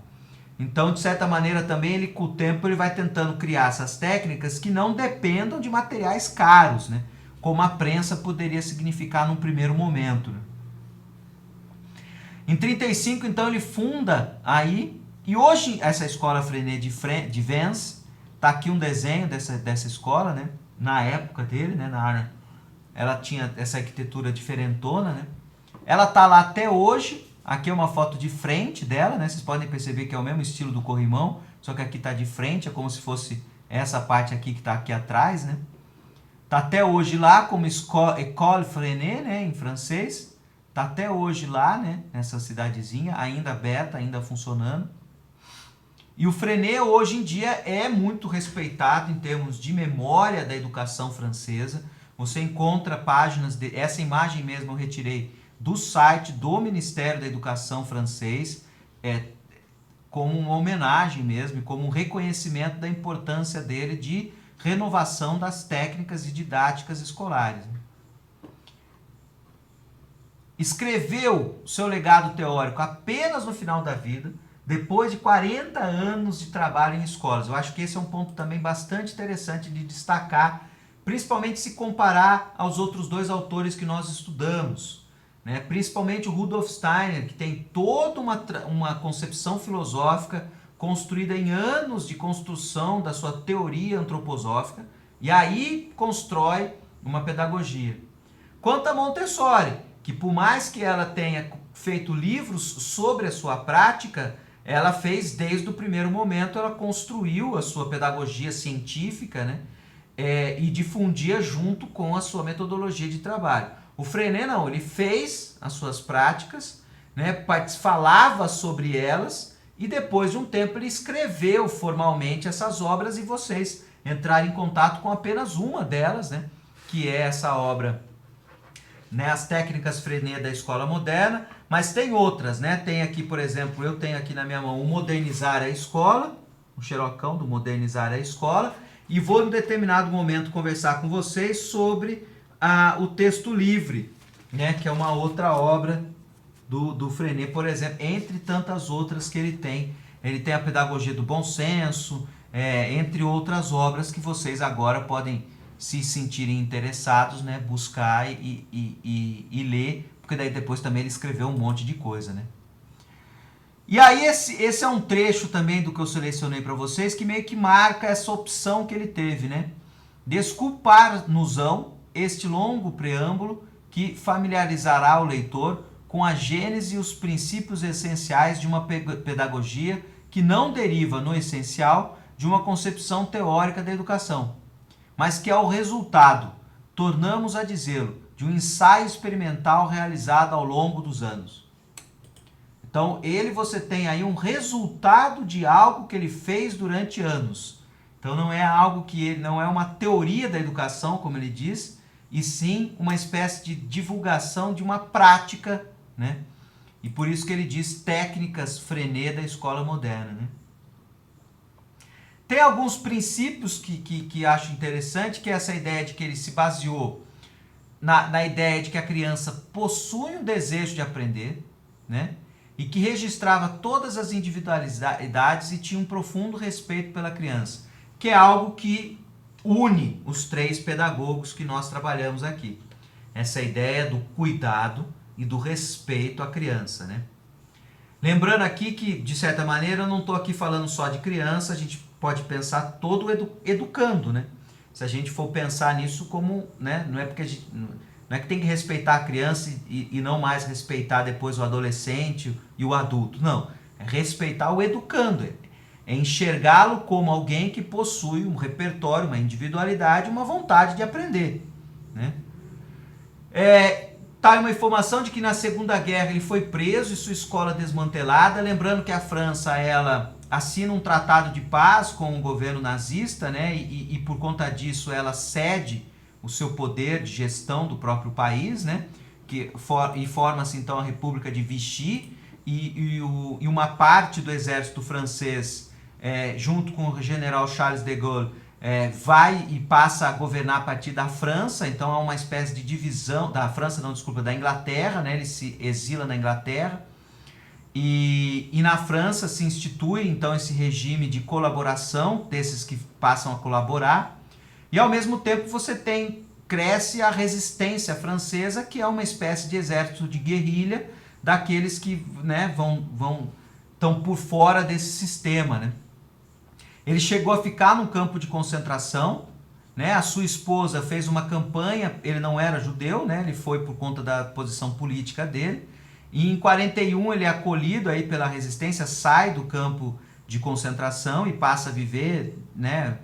Então, de certa maneira, também ele, com o tempo, ele vai tentando criar essas técnicas que não dependam de materiais caros, né? Como a prensa poderia significar num primeiro momento, né? Em 35, então, ele funda aí, e hoje essa escola Freinet de Vence, tá aqui um desenho dessa escola, né? Na época dele, né? Ela tinha essa arquitetura diferentona, né? Ela tá lá até hoje. Aqui é uma foto de frente dela, né? Vocês podem perceber que é o mesmo estilo do corrimão, só que aqui tá de frente, é como se fosse essa parte aqui que tá aqui atrás, né? Tá até hoje lá como École Freinet, né, em francês. Tá até hoje lá, né, nessa cidadezinha, ainda aberta, ainda funcionando. E o Freinet hoje em dia é muito respeitado em termos de memória da educação francesa. Você encontra páginas, essa imagem mesmo eu retirei do site do Ministério da Educação francês, como uma homenagem mesmo, como um reconhecimento da importância dele de renovação das técnicas e didáticas escolares. Escreveu seu legado teórico apenas no final da vida, depois de 40 anos de trabalho em escolas. Eu acho que esse é um ponto também bastante interessante de destacar, principalmente se comparar aos outros dois autores que nós estudamos, né? Principalmente o Rudolf Steiner, que tem toda uma concepção filosófica construída em anos de construção da sua teoria antroposófica, e aí constrói uma pedagogia. Quanto a Montessori, que por mais que ela tenha feito livros sobre a sua prática, ela fez desde o primeiro momento, ela construiu a sua pedagogia científica, né? E difundia junto com a sua metodologia de trabalho. O Freinet não, ele fez as suas práticas, né? Falava sobre elas, e depois de um tempo ele escreveu formalmente essas obras, e vocês entraram em contato com apenas uma delas, né? Que é essa obra, né? As técnicas Freinet da escola moderna, mas tem outras, né? Tem aqui, por exemplo, eu tenho aqui na minha mão o Modernizar a Escola, o xerocão do Modernizar a Escola, e vou em determinado momento conversar com vocês sobre o Texto Livre, né? Que é uma outra obra do Freinet, por exemplo, entre tantas outras que ele tem. Ele tem a Pedagogia do Bom Senso, entre outras obras que vocês agora podem, se sentirem interessados, né, buscar e ler, porque daí depois também ele escreveu um monte de coisa, né? E aí esse é um trecho também do que eu selecionei para vocês, que meio que marca essa opção que ele teve, né? Desculpar-nos-ão este longo preâmbulo que familiarizará o leitor com a gênese e os princípios essenciais de uma pedagogia que não deriva, no essencial, de uma concepção teórica da educação, mas que é o resultado, tornamos a dizê-lo, de um ensaio experimental realizado ao longo dos anos. Então, você tem aí um resultado de algo que ele fez durante anos. Então, não é algo não é uma teoria da educação, como ele diz, e sim uma espécie de divulgação de uma prática, né? E por isso que ele diz técnicas Freinet da escola moderna, né? Tem alguns princípios que acho interessante, que é essa ideia de que ele se baseou na ideia de que a criança possui um desejo de aprender, né? E que registrava todas as individualidades e tinha um profundo respeito pela criança, que é algo que une os 3 pedagogos que nós trabalhamos aqui. Essa ideia do cuidado e do respeito à criança, né? Lembrando aqui que, de certa maneira, eu não estou aqui falando só de criança, a gente pode pensar todo educando, né? Se a gente for pensar nisso como, né, não é porque não é que tem que respeitar a criança e não mais respeitar depois o adolescente e o adulto, não. É respeitar o educando, é enxergá-lo como alguém que possui um repertório, uma individualidade, uma vontade de aprender, né? Tá uma informação de que na Segunda Guerra ele foi preso e sua escola desmantelada. Lembrando que a França, ela assina um tratado de paz com o governo nazista, né? E por conta disso ela cede o seu poder de gestão do próprio país, né? E forma-se então a República de Vichy e uma parte do exército francês, junto com o general Charles de Gaulle, vai e passa a governar a partir da França. Então há uma espécie de divisão, da França, não, desculpa, da Inglaterra, né? Ele se exila na Inglaterra e na França se institui então esse regime de colaboração desses que passam a colaborar, e ao mesmo tempo cresce a resistência francesa, que é uma espécie de exército de guerrilha daqueles que, né, estão por fora desse sistema, né? Ele chegou a ficar num campo de concentração, né? A sua esposa fez uma campanha, ele não era judeu, né? Ele foi por conta da posição política dele. E em 41 ele é acolhido aí pela resistência, sai do campo de concentração e passa a viver, né,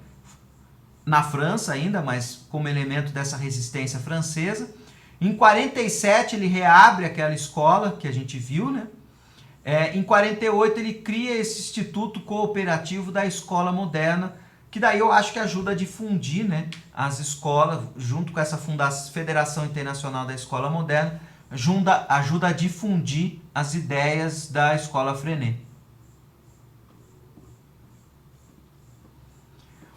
na França ainda, mas como elemento dessa resistência francesa. Em 47 ele reabre aquela escola que a gente viu, né? Em 48 ele cria esse Instituto Cooperativo da Escola Moderna, que daí eu acho que ajuda a difundir, né, as escolas, junto com essa Federação Internacional da Escola Moderna, ajuda a difundir as ideias da Escola Freinet.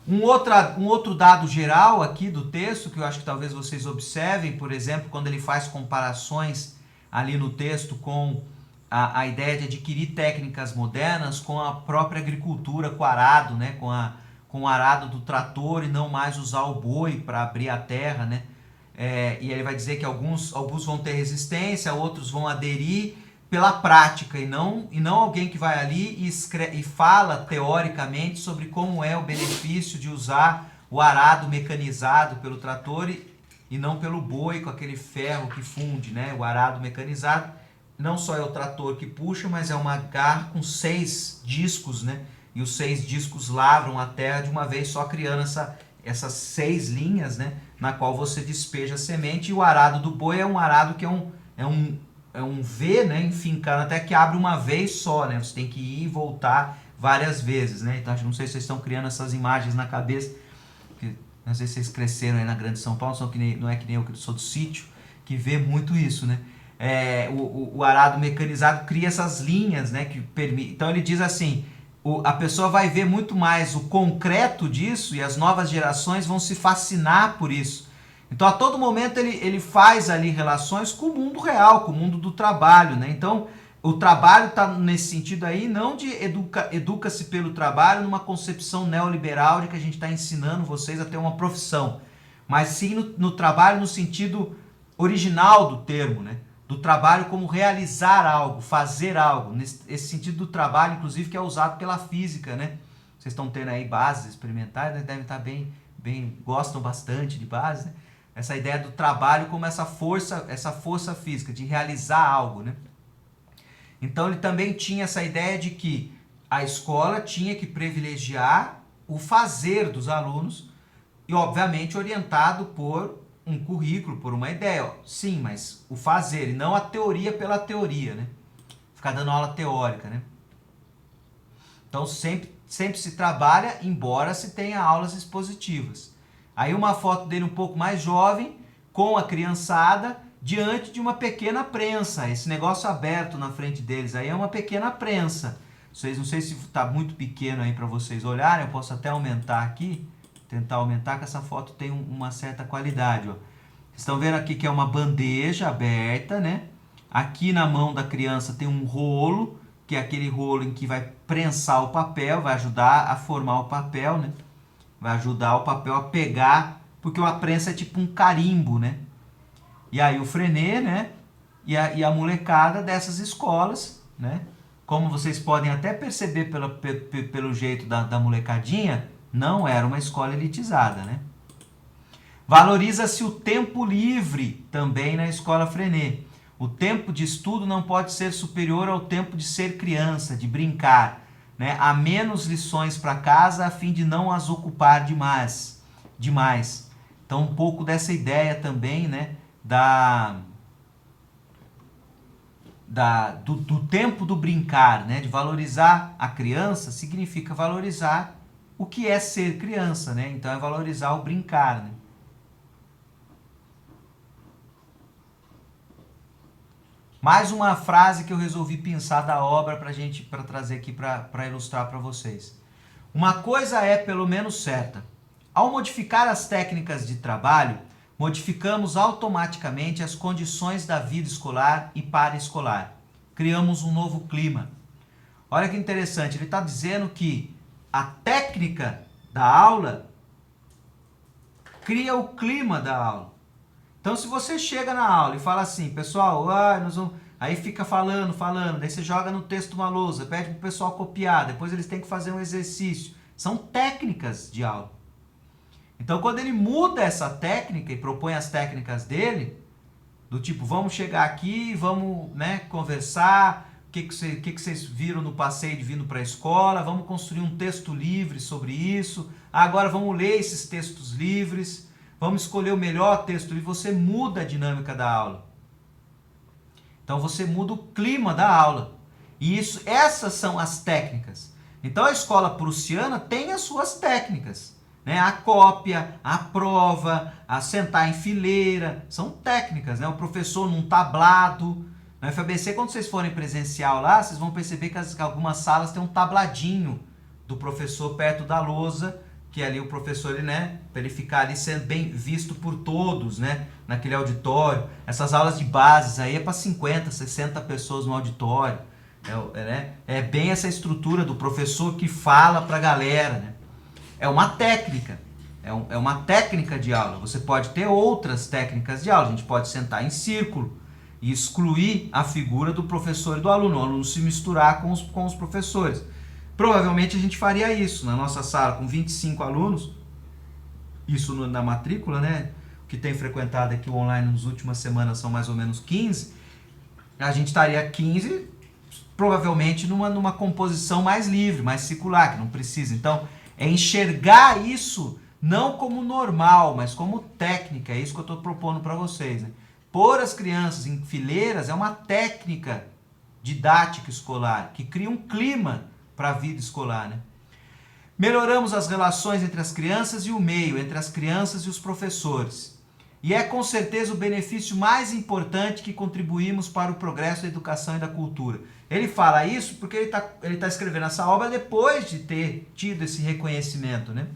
Um outro dado geral aqui do texto, que eu acho que talvez vocês observem, por exemplo, quando ele faz comparações ali no texto com a ideia de adquirir técnicas modernas com a própria agricultura, com o arado, né? Com o arado do trator e não mais usar o boi para abrir a terra, né? E ele vai dizer que alguns vão ter resistência, outros vão aderir pela prática e não alguém que vai ali e fala teoricamente sobre como é o benefício de usar o arado mecanizado pelo trator e não pelo boi com aquele ferro que funde, né? O arado mecanizado não só é o trator que puxa, mas é uma garra com 6 discos, né? E os 6 discos lavram a terra de uma vez só, criando essas 6 linhas, né? Na qual você despeja a semente. E o arado do boi é um arado que é um V, né? Enfincado até que abre uma vez só, né? Você tem que ir e voltar várias vezes, né? Então, não sei se vocês estão criando essas imagens na cabeça, porque às vezes vocês cresceram aí na Grande São Paulo, não é que nem eu que sou do sítio, que vê muito isso, né? O arado mecanizado cria essas linhas, né, que permite. Então ele diz assim, a pessoa vai ver muito mais o concreto disso e as novas gerações vão se fascinar por isso. Então a todo momento ele faz ali relações com o mundo real, com o mundo do trabalho, né? Então o trabalho está nesse sentido aí, não de educa-se pelo trabalho numa concepção neoliberal de que a gente está ensinando vocês a ter uma profissão, mas sim no trabalho no sentido original do termo, né? Do trabalho como realizar algo, fazer algo, esse sentido do trabalho, inclusive, que é usado pela física, né? Vocês estão tendo aí bases experimentais, né? Devem estar bem, gostam bastante de base, né? Essa ideia do trabalho como essa força física, de realizar algo, né? Então ele também tinha essa ideia de que a escola tinha que privilegiar o fazer dos alunos e, obviamente, orientado por um currículo, por uma ideia. Sim, mas o fazer e não a teoria pela teoria, né? Ficar dando aula teórica, né? Então sempre se trabalha, embora se tenha aulas expositivas. Aí uma foto dele um pouco mais jovem, com a criançada, diante de uma pequena prensa. Esse negócio aberto na frente deles aí é uma pequena prensa. Vocês, não sei se está muito pequeno aí para vocês olharem, eu posso até aumentar aqui, tentar aumentar, que essa foto tem uma certa qualidade, ó. Vocês estão vendo aqui que é uma bandeja aberta, né? Aqui na mão da criança tem um rolo, que é aquele rolo em que vai prensar o papel, vai ajudar a formar o papel, né? Vai ajudar o papel a pegar, porque a prensa é tipo um carimbo, né? E aí o Freinet, né? E a molecada dessas escolas, né? Como vocês podem até perceber pelo jeito da molecadinha, não era uma escola elitizada, né? Valoriza-se o tempo livre também na escola Freinet. O tempo de estudo não pode ser superior ao tempo de ser criança, de brincar, né? Há menos lições para casa a fim de não as ocupar demais. Então, um pouco dessa ideia também, né? Do tempo do brincar, né? De valorizar a criança significa valorizar o que é ser criança, né? Então é valorizar o brincar, né? Mais uma frase que eu resolvi pensar da obra para trazer aqui para ilustrar para vocês. Uma coisa é pelo menos certa. Ao modificar as técnicas de trabalho, modificamos automaticamente as condições da vida escolar e paraescolar. Criamos um novo clima. Olha que interessante, ele está dizendo que a técnica da aula cria o clima da aula. Então, se você chega na aula e fala assim, pessoal, nós vamos... aí fica falando, daí você joga no texto uma lousa, pede para o pessoal copiar, depois eles têm que fazer um exercício. São técnicas de aula. Então, quando ele muda essa técnica e propõe as técnicas dele, do tipo, vamos chegar aqui, vamos, né, conversar, o que vocês viram no passeio de vindo para a escola, vamos construir um texto livre sobre isso, agora vamos ler esses textos livres, vamos escolher o melhor texto livre, você muda a dinâmica da aula. Então você muda o clima da aula. E essas são as técnicas. Então a escola prussiana tem as suas técnicas, né? A cópia, a prova, a sentar em fileira, são técnicas, né? O professor num tablado. Na FABC, quando vocês forem presencial lá, vocês vão perceber que algumas salas têm um tabladinho do professor perto da lousa, que ali o professor, né, para ele ficar ali sendo bem visto por todos, né, naquele auditório. Essas aulas de bases aí é para 50, 60 pessoas no auditório. É bem essa estrutura do professor que fala para a galera, né? É uma técnica, é uma técnica de aula. Você pode ter outras técnicas de aula. A gente pode sentar em círculo e excluir a figura do professor e do aluno, o aluno se misturar com os professores. Provavelmente a gente faria isso na nossa sala com 25 alunos, isso na matrícula, né? O que tem frequentado aqui o online nas últimas semanas são mais ou menos 15. A gente estaria 15, provavelmente numa composição mais livre, mais circular, que não precisa. Então, é enxergar isso não como normal, mas como técnica. É isso que eu estou propondo para vocês, né? Pôr as crianças em fileiras é uma técnica didática escolar que cria um clima para a vida escolar, né? Melhoramos as relações entre as crianças e o meio, entre as crianças e os professores. E é com certeza o benefício mais importante que contribuímos para o progresso da educação e da cultura. Ele fala isso porque ele tá escrevendo essa obra depois de ter tido esse reconhecimento, né?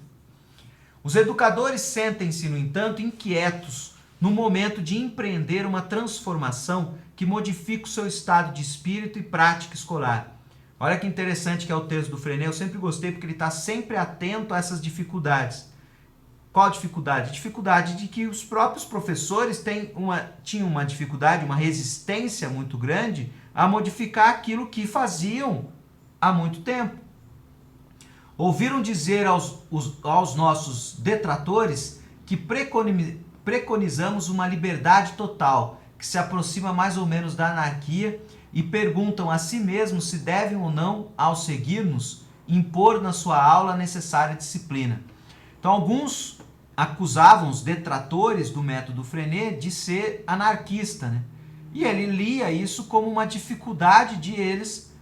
Os educadores sentem-se, no entanto, inquietos no momento de empreender uma transformação que modifica o seu estado de espírito e prática escolar. Olha que interessante que é o texto do Freinet. Eu sempre gostei porque ele está sempre atento a essas dificuldades. Qual a dificuldade? A dificuldade de que os próprios professores tinham uma dificuldade, uma resistência muito grande a modificar aquilo que faziam há muito tempo. Ouviram dizer aos nossos detratores que preconizamos uma liberdade total, que se aproxima mais ou menos da anarquia, e perguntam a si mesmos se devem ou não, ao seguir-nos, impor na sua aula a necessária disciplina. Então, alguns acusavam os detratores do método Freinet de ser anarquista, né? E ele lia isso como uma dificuldade de eles,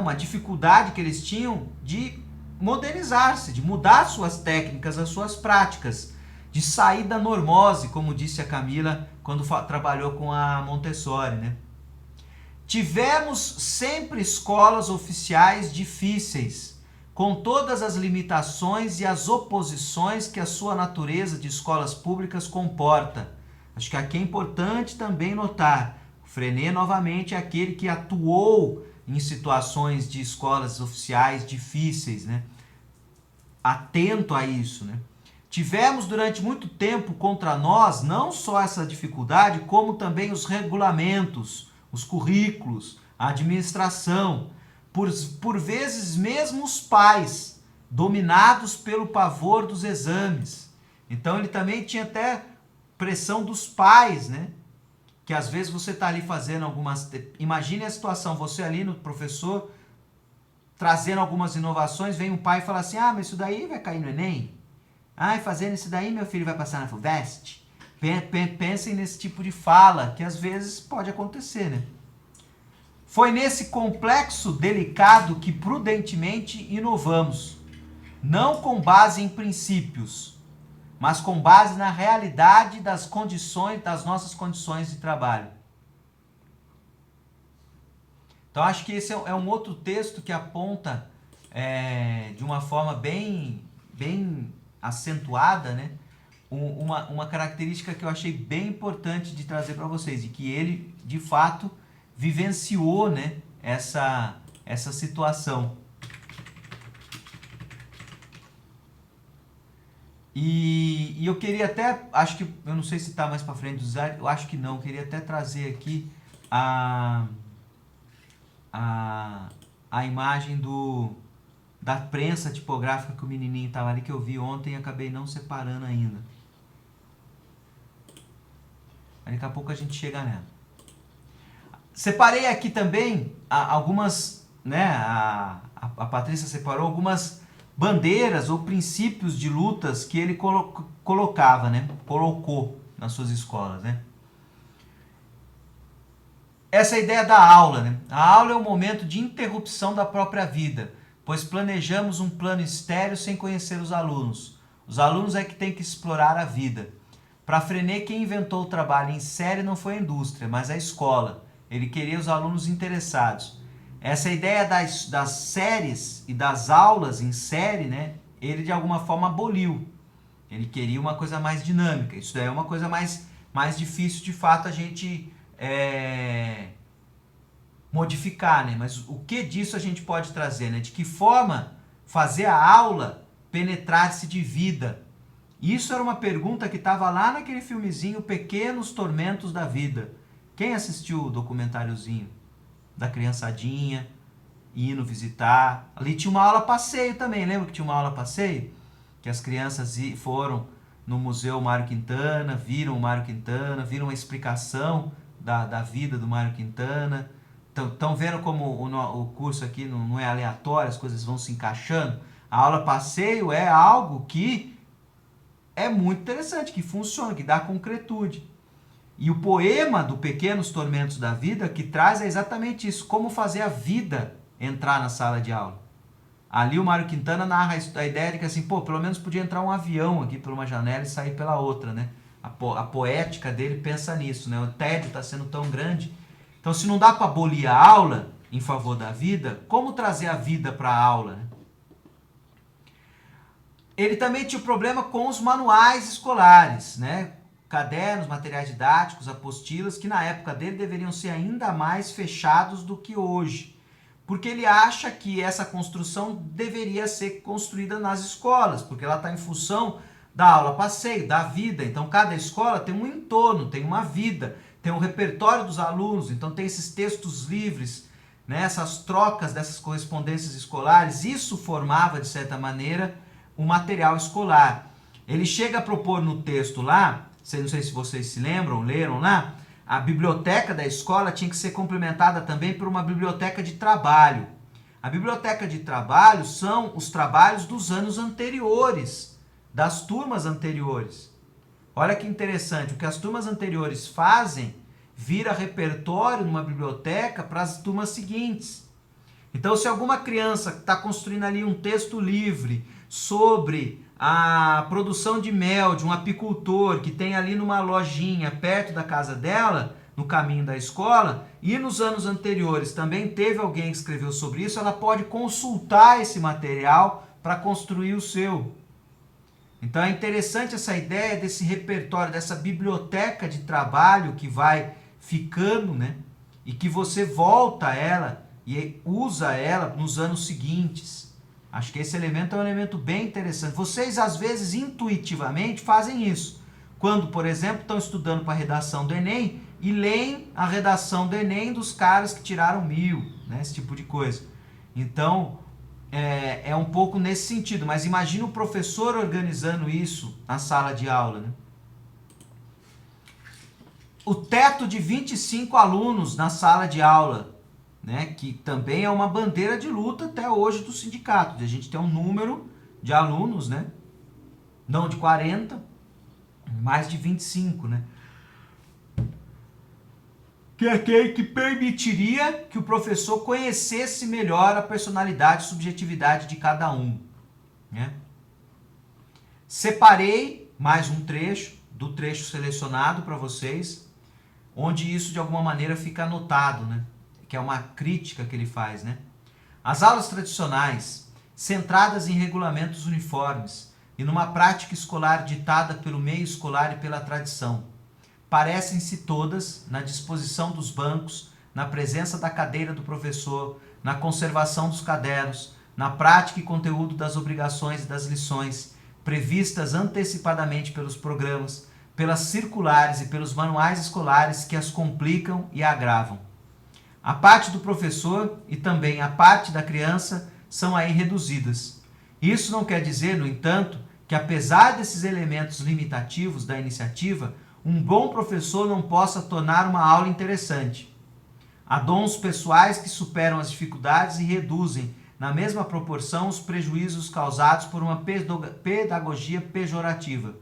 uma dificuldade que eles tinham de modernizar-se, de mudar suas técnicas, as suas práticas, de sair da normose, como disse a Camila quando trabalhou com a Montessori, né? Tivemos sempre escolas oficiais difíceis, com todas as limitações e as oposições que a sua natureza de escolas públicas comporta. Acho que aqui é importante também notar, o Freinet novamente é aquele que atuou em situações de escolas oficiais difíceis, né? atento a isso, né? Tivemos durante muito tempo contra nós não só essa dificuldade, como também os regulamentos, os currículos, a administração, por vezes mesmo os pais, dominados pelo pavor dos exames. Então ele também tinha até pressão dos pais, né? Que às vezes você está ali fazendo algumas... Imagine a situação, você ali no professor, trazendo algumas inovações, vem um pai e fala assim, ah, mas isso daí vai cair no Enem? Ah, fazendo isso daí meu filho vai passar na FUVEST? Pensem nesse tipo de fala, que às vezes pode acontecer, né? Foi nesse complexo delicado que prudentemente inovamos, não com base em princípios, mas com base na realidade das condições, das nossas condições de trabalho. Então acho que esse é um outro texto que aponta de uma forma bem acentuada, né? Uma característica que eu achei bem importante de trazer para vocês, e que ele, de fato, vivenciou, né, essa situação. E eu queria até, acho que, eu não sei se está mais para frente do slide, eu acho que não, eu queria até trazer aqui a imagem da prensa tipográfica que o menininho estava ali, que eu vi ontem e acabei não separando ainda. Daqui a pouco a gente chega nela. Separei aqui também algumas, né, a Patrícia separou algumas bandeiras ou princípios de lutas que ele colocava, né, colocou nas suas escolas, né. Essa é a ideia da aula, né? A aula é um momento de interrupção da própria vida, pois planejamos um plano estéril sem conhecer os alunos. Os alunos é que têm que explorar a vida. Para Freinet, quem inventou o trabalho em série não foi a indústria, mas a escola. Ele queria os alunos interessados. Essa ideia das séries e das aulas em série, né? Ele de alguma forma aboliu. Ele queria uma coisa mais dinâmica. Isso daí é uma coisa mais difícil de fato a gente modificar, né? Mas o que disso a gente pode trazer, né? De que forma fazer a aula penetrar-se de vida? Isso era uma pergunta que estava lá naquele filmezinho Pequenos Tormentos da Vida. Quem assistiu o documentáriozinho da criançadinha indo visitar? Ali tinha uma aula passeio também, lembra que tinha uma aula passeio? Que as crianças foram no Museu Mário Quintana, viram o Mário Quintana, viram a explicação da vida do Mário Quintana. Estão vendo como o curso aqui não é aleatório, as coisas vão se encaixando? A aula passeio é algo que é muito interessante, que funciona, que dá concretude. E o poema do Pequenos Tormentos da Vida que traz é exatamente isso, como fazer a vida entrar na sala de aula. Ali o Mário Quintana narra a ideia de que assim, pelo menos podia entrar um avião aqui por uma janela e sair pela outra, né? A poética dele pensa nisso, né? O tédio está sendo tão grande. Então, se não dá para abolir a aula em favor da vida, como trazer a vida para a aula, né? Ele também tinha problema com os manuais escolares, né? Cadernos, materiais didáticos, apostilas, que na época dele deveriam ser ainda mais fechados do que hoje. Porque ele acha que essa construção deveria ser construída nas escolas, porque ela está em função da aula passeio, da vida. Então, cada escola tem um entorno, tem uma vida, tem um repertório dos alunos, então tem esses textos livres, né? Essas trocas dessas correspondências escolares, isso formava, de certa maneira, o material escolar. Ele chega a propor no texto lá, não sei se vocês se lembram, leram lá, a biblioteca da escola tinha que ser complementada também por uma biblioteca de trabalho. A biblioteca de trabalho são os trabalhos dos anos anteriores, das turmas anteriores. Olha que interessante, o que as turmas anteriores fazem vira repertório numa biblioteca para as turmas seguintes. Então, se alguma criança está construindo ali um texto livre sobre a produção de mel de um apicultor que tem ali numa lojinha perto da casa dela, no caminho da escola, e nos anos anteriores também teve alguém que escreveu sobre isso, ela pode consultar esse material para construir o seu. Então é interessante essa ideia desse repertório, dessa biblioteca de trabalho que vai ficando, né? E que você volta a ela e usa ela nos anos seguintes. Acho que esse elemento é um elemento bem interessante. Vocês, às vezes, intuitivamente fazem isso. Quando, por exemplo, estão estudando para a redação do Enem e leem a redação do Enem dos caras que tiraram 1000, né? Esse tipo de coisa. Então, é um pouco nesse sentido. Mas imagina o professor organizando isso na sala de aula, né? O teto de 25 alunos na sala de aula, né, que também é uma bandeira de luta até hoje do sindicato, de a gente ter um número de alunos, né, não de 40, mais de 25, né, que é aquele que permitiria que o professor conhecesse melhor a personalidade e subjetividade de cada um, né. Separei mais um trecho do trecho selecionado para vocês, onde isso de alguma maneira fica anotado, né? Que é uma crítica que ele faz, né? As aulas tradicionais, centradas em regulamentos uniformes e numa prática escolar ditada pelo meio escolar e pela tradição, parecem-se todas na disposição dos bancos, na presença da cadeira do professor, na conservação dos cadernos, na prática e conteúdo das obrigações e das lições, previstas antecipadamente pelos programas, pelas circulares e pelos manuais escolares que as complicam e agravam. A parte do professor e também a parte da criança são aí reduzidas. Isso não quer dizer, no entanto, que apesar desses elementos limitativos da iniciativa, um bom professor não possa tornar uma aula interessante. Há dons pessoais que superam as dificuldades e reduzem, na mesma proporção, os prejuízos causados por uma pedagogia pejorativa.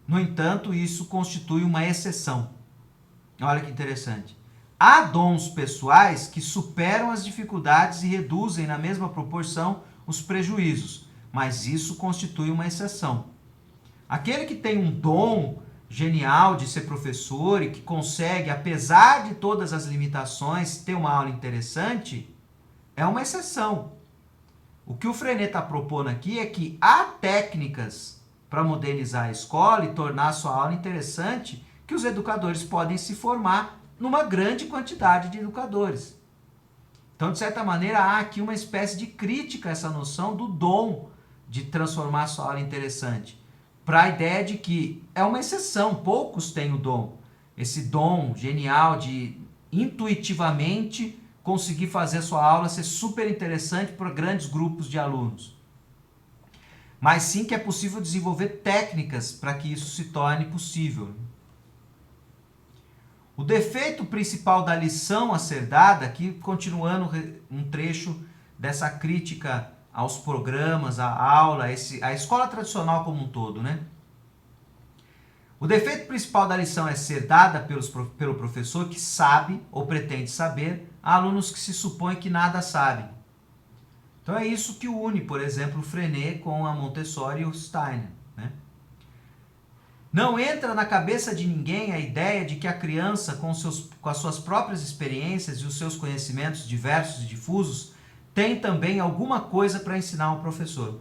No entanto, isso constitui uma exceção. Olha que interessante. Há dons pessoais que superam as dificuldades e reduzem na mesma proporção os prejuízos, mas isso constitui uma exceção. Aquele que tem um dom genial de ser professor e que consegue, apesar de todas as limitações, ter uma aula interessante, é uma exceção. O que o Freinet está propondo aqui é que há técnicas para modernizar a escola e tornar a sua aula interessante, que os educadores podem se formar numa grande quantidade de educadores. Então, de certa maneira, há aqui uma espécie de crítica a essa noção do dom de transformar a sua aula interessante, para a ideia de que é uma exceção, poucos têm o dom. Esse dom genial de intuitivamente conseguir fazer a sua aula ser super interessante para grandes grupos de alunos. Mas sim que é possível desenvolver técnicas para que isso se torne possível. O defeito principal da lição a ser dada, aqui continuando um trecho dessa crítica aos programas, à aula, à escola tradicional como um todo, né? O defeito principal da lição é ser dada pelo professor que sabe ou pretende saber a alunos que se supõe que nada sabem. Então é isso que une, por exemplo, o Freinet com a Montessori e o Steiner, né? Não entra na cabeça de ninguém a ideia de que a criança, com as suas próprias experiências e os seus conhecimentos diversos e difusos, tem também alguma coisa para ensinar ao professor.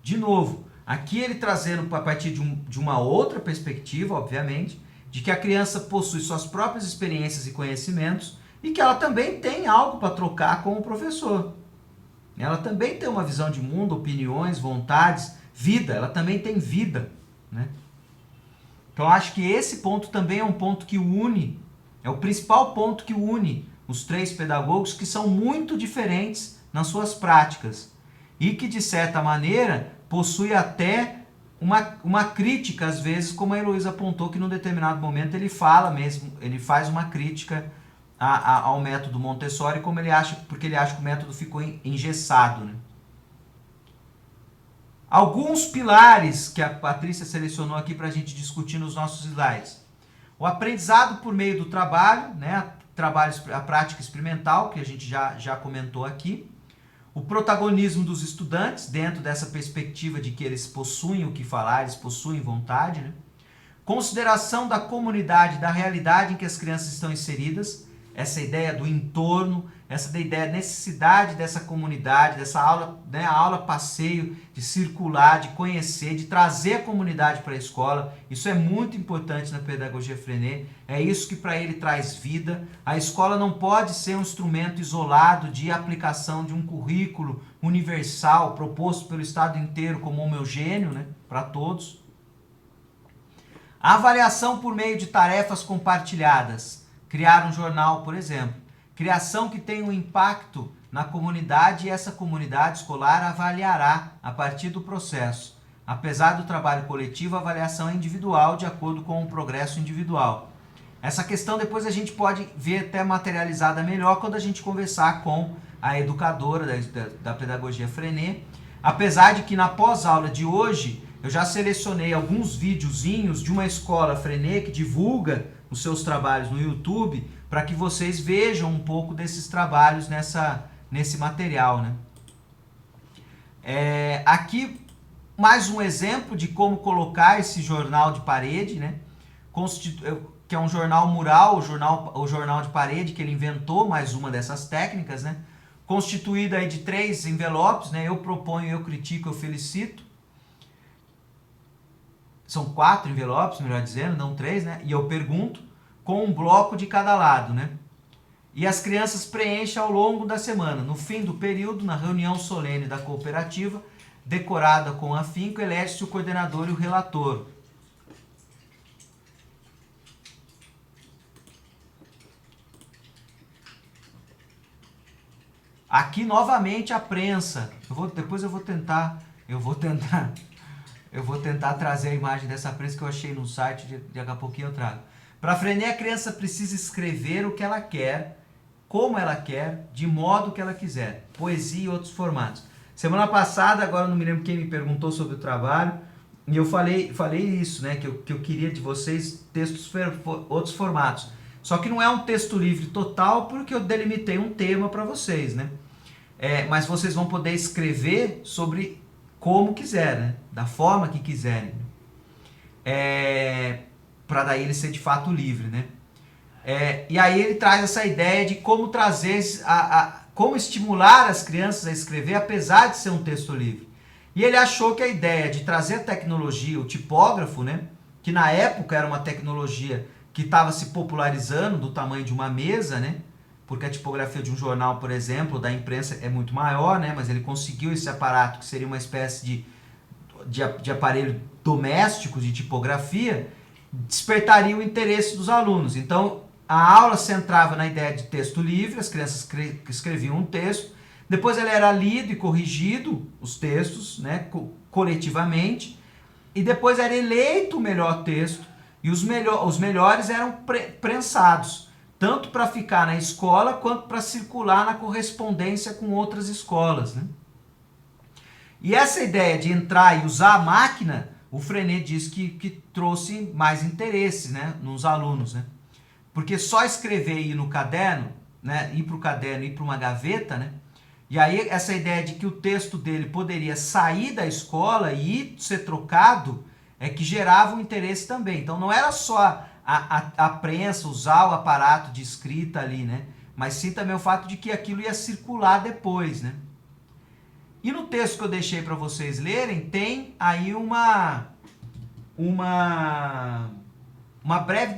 De novo, aqui ele trazendo a partir de uma outra perspectiva, obviamente, de que a criança possui suas próprias experiências e conhecimentos e que ela também tem algo para trocar com o professor. Ela também tem uma visão de mundo, opiniões, vontades, vida. Ela também tem vida, né? Então, acho que esse ponto também é um ponto que une, é o principal ponto que une os três pedagogos, que são muito diferentes nas suas práticas e que, de certa maneira, possui até uma crítica, às vezes, como a Heloísa apontou, que num determinado momento ele fala mesmo, ele faz uma crítica ao método Montessori, porque ele acha que o método ficou engessado, né? Alguns pilares que a Patrícia selecionou aqui para a gente discutir nos nossos slides. O aprendizado por meio do trabalho, né? A prática experimental, que a gente já comentou aqui. O protagonismo dos estudantes, dentro dessa perspectiva de que eles possuem o que falar, eles possuem vontade, né? Consideração da comunidade, da realidade em que as crianças estão inseridas, essa ideia do entorno, essa ideia da necessidade dessa comunidade, dessa aula, né, a aula passeio, de circular, de conhecer, de trazer a comunidade para a escola. Isso é muito importante na pedagogia Freinet, é isso que para ele traz vida. A escola não pode ser um instrumento isolado de aplicação de um currículo universal proposto pelo Estado inteiro como homogêneo, né, para todos. A avaliação por meio de tarefas compartilhadas. Criar um jornal, por exemplo. Criação que tem um impacto na comunidade e essa comunidade escolar avaliará a partir do processo. Apesar do trabalho coletivo, a avaliação é individual de acordo com o progresso individual. Essa questão depois a gente pode ver até materializada melhor quando a gente conversar com a educadora da pedagogia Freinet. Apesar de que na pós-aula de hoje eu já selecionei alguns videozinhos de uma escola Freinet que divulga os seus trabalhos no YouTube, para que vocês vejam um pouco desses trabalhos nesse material, né? Aqui mais um exemplo de como colocar esse jornal de parede, né? Que é um jornal mural, o jornal de parede, que ele inventou, mais uma dessas técnicas, né? Constituído aí de 3 envelopes, né? Eu proponho, eu critico, eu felicito. São 4 envelopes, melhor dizendo, não 3, né? E eu pergunto, com um bloco de cada lado, né? E as crianças preenchem ao longo da semana. No fim do período, na reunião solene da cooperativa, decorada com afinco, elege-se o coordenador e o relator. Aqui novamente a prensa. Depois eu vou tentar trazer a imagem dessa prensa que eu achei no site, daqui a pouquinho eu trago. Para Freinet, a criança precisa escrever o que ela quer, como ela quer, de modo que ela quiser. Poesia e outros formatos. Semana passada, agora não me lembro quem me perguntou sobre o trabalho, e eu falei isso, né? Que eu queria de vocês textos, outros formatos. Só que não é um texto livre total, porque eu delimitei um tema para vocês, né? Mas vocês vão poder escrever sobre como quiser, né? Da forma que quiserem. Para daí ele ser de fato livre, né? E aí ele traz essa ideia de como trazer, como estimular as crianças a escrever, apesar de ser um texto livre. E ele achou que a ideia de trazer a tecnologia, o tipógrafo, né? Que na época era uma tecnologia que estava se popularizando do tamanho de uma mesa, né? Porque a tipografia de um jornal, por exemplo, da imprensa é muito maior, né? Mas ele conseguiu esse aparato que seria uma espécie de aparelho doméstico de tipografia, despertaria o interesse dos alunos. Então, a aula se centrava na ideia de texto livre, as crianças escreviam um texto, depois ele era lido e corrigido, os textos, né, coletivamente, e depois era eleito o melhor texto, e os melhores eram prensados, tanto para ficar na escola, quanto para circular na correspondência com outras escolas, né? E essa ideia de entrar e usar a máquina, o Freinet diz que trouxe mais interesse, né, nos alunos, né? Porque só escrever e ir no caderno, né, ir para o caderno, ir para uma gaveta, né? E aí essa ideia de que o texto dele poderia sair da escola e ser trocado é que gerava um interesse também. Então não era só a prensa usar o aparato de escrita ali, né? Mas sim também o fato de que aquilo ia circular depois, né? E no texto que eu deixei para vocês lerem, tem aí uma breve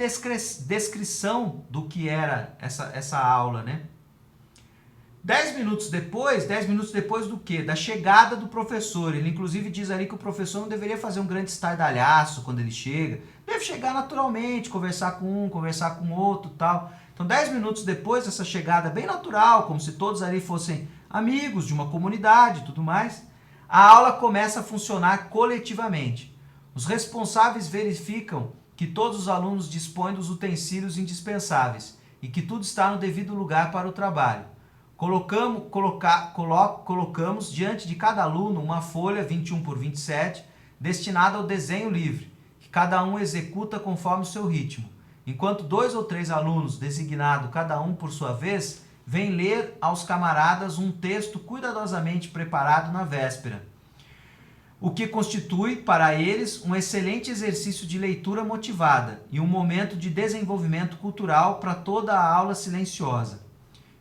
descrição do que era essa aula, né? 10 minutos depois do quê? Da chegada do professor. Ele inclusive diz ali que o professor não deveria fazer um grande estardalhaço quando ele chega. Deve chegar naturalmente, conversar com um, conversar com outro e tal. Então 10 minutos depois dessa chegada bem natural, como se todos ali fossem amigos de uma comunidade e tudo mais, a aula começa a funcionar coletivamente. Os responsáveis verificam que todos os alunos dispõem dos utensílios indispensáveis e que tudo está no devido lugar para o trabalho. Colocamos diante de cada aluno uma folha 21 por 27 destinada ao desenho livre, que cada um executa conforme o seu ritmo, enquanto 2 ou 3 alunos, designado cada um por sua vez, vêm ler aos camaradas um texto cuidadosamente preparado na véspera. o que constitui para eles um excelente exercício de leitura motivada e um momento de desenvolvimento cultural para toda a aula silenciosa.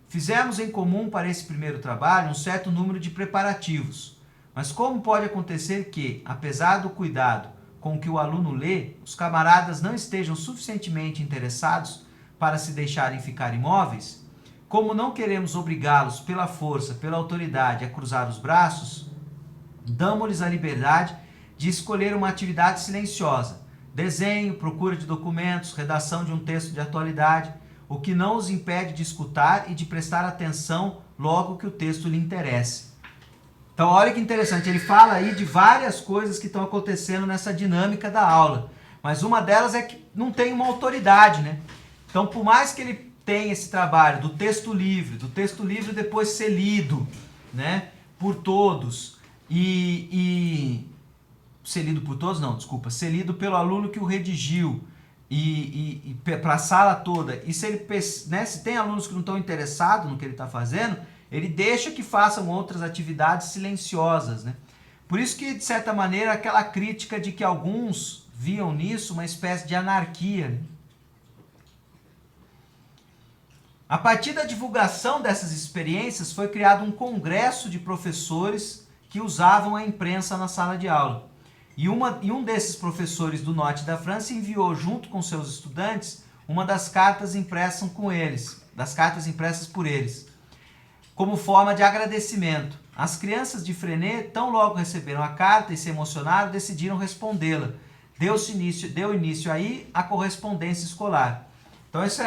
Fizemos em comum para esse primeiro trabalho um certo número de preparativos, mas como pode acontecer que, apesar do cuidado com que o aluno lê, os camaradas não estejam suficientemente interessados para se deixarem ficar imóveis? Como não queremos obrigá-los pela força, pela autoridade a cruzar os braços, damos-lhes a liberdade de escolher uma atividade silenciosa, desenho, procura de documentos, redação de um texto de atualidade, o que não os impede de escutar e de prestar atenção logo que o texto lhe interesse. Então, olha que interessante, ele fala aí de várias coisas que estão acontecendo nessa dinâmica da aula, mas uma delas é que não tem uma autoridade, né? Então, por mais que ele tenha esse trabalho do texto livre depois ser lido, né, por todos, ser lido por todos, não, desculpa, ser lido pelo aluno que o redigiu, e para a sala toda, e se ele, né, se tem alunos que não estão interessados no que ele está fazendo, ele deixa que façam outras atividades silenciosas, né? Por isso que, de certa maneira, aquela crítica de que alguns viam nisso uma espécie de anarquia, né? A partir da divulgação dessas experiências, foi criado um congresso de professores que usavam a imprensa na sala de aula. E um desses professores do norte da França enviou, junto com seus estudantes, uma das cartas impressas por eles, como forma de agradecimento. As crianças de Freinet, tão logo receberam a carta e se emocionaram, decidiram respondê-la. Deu início aí a correspondência escolar. Então isso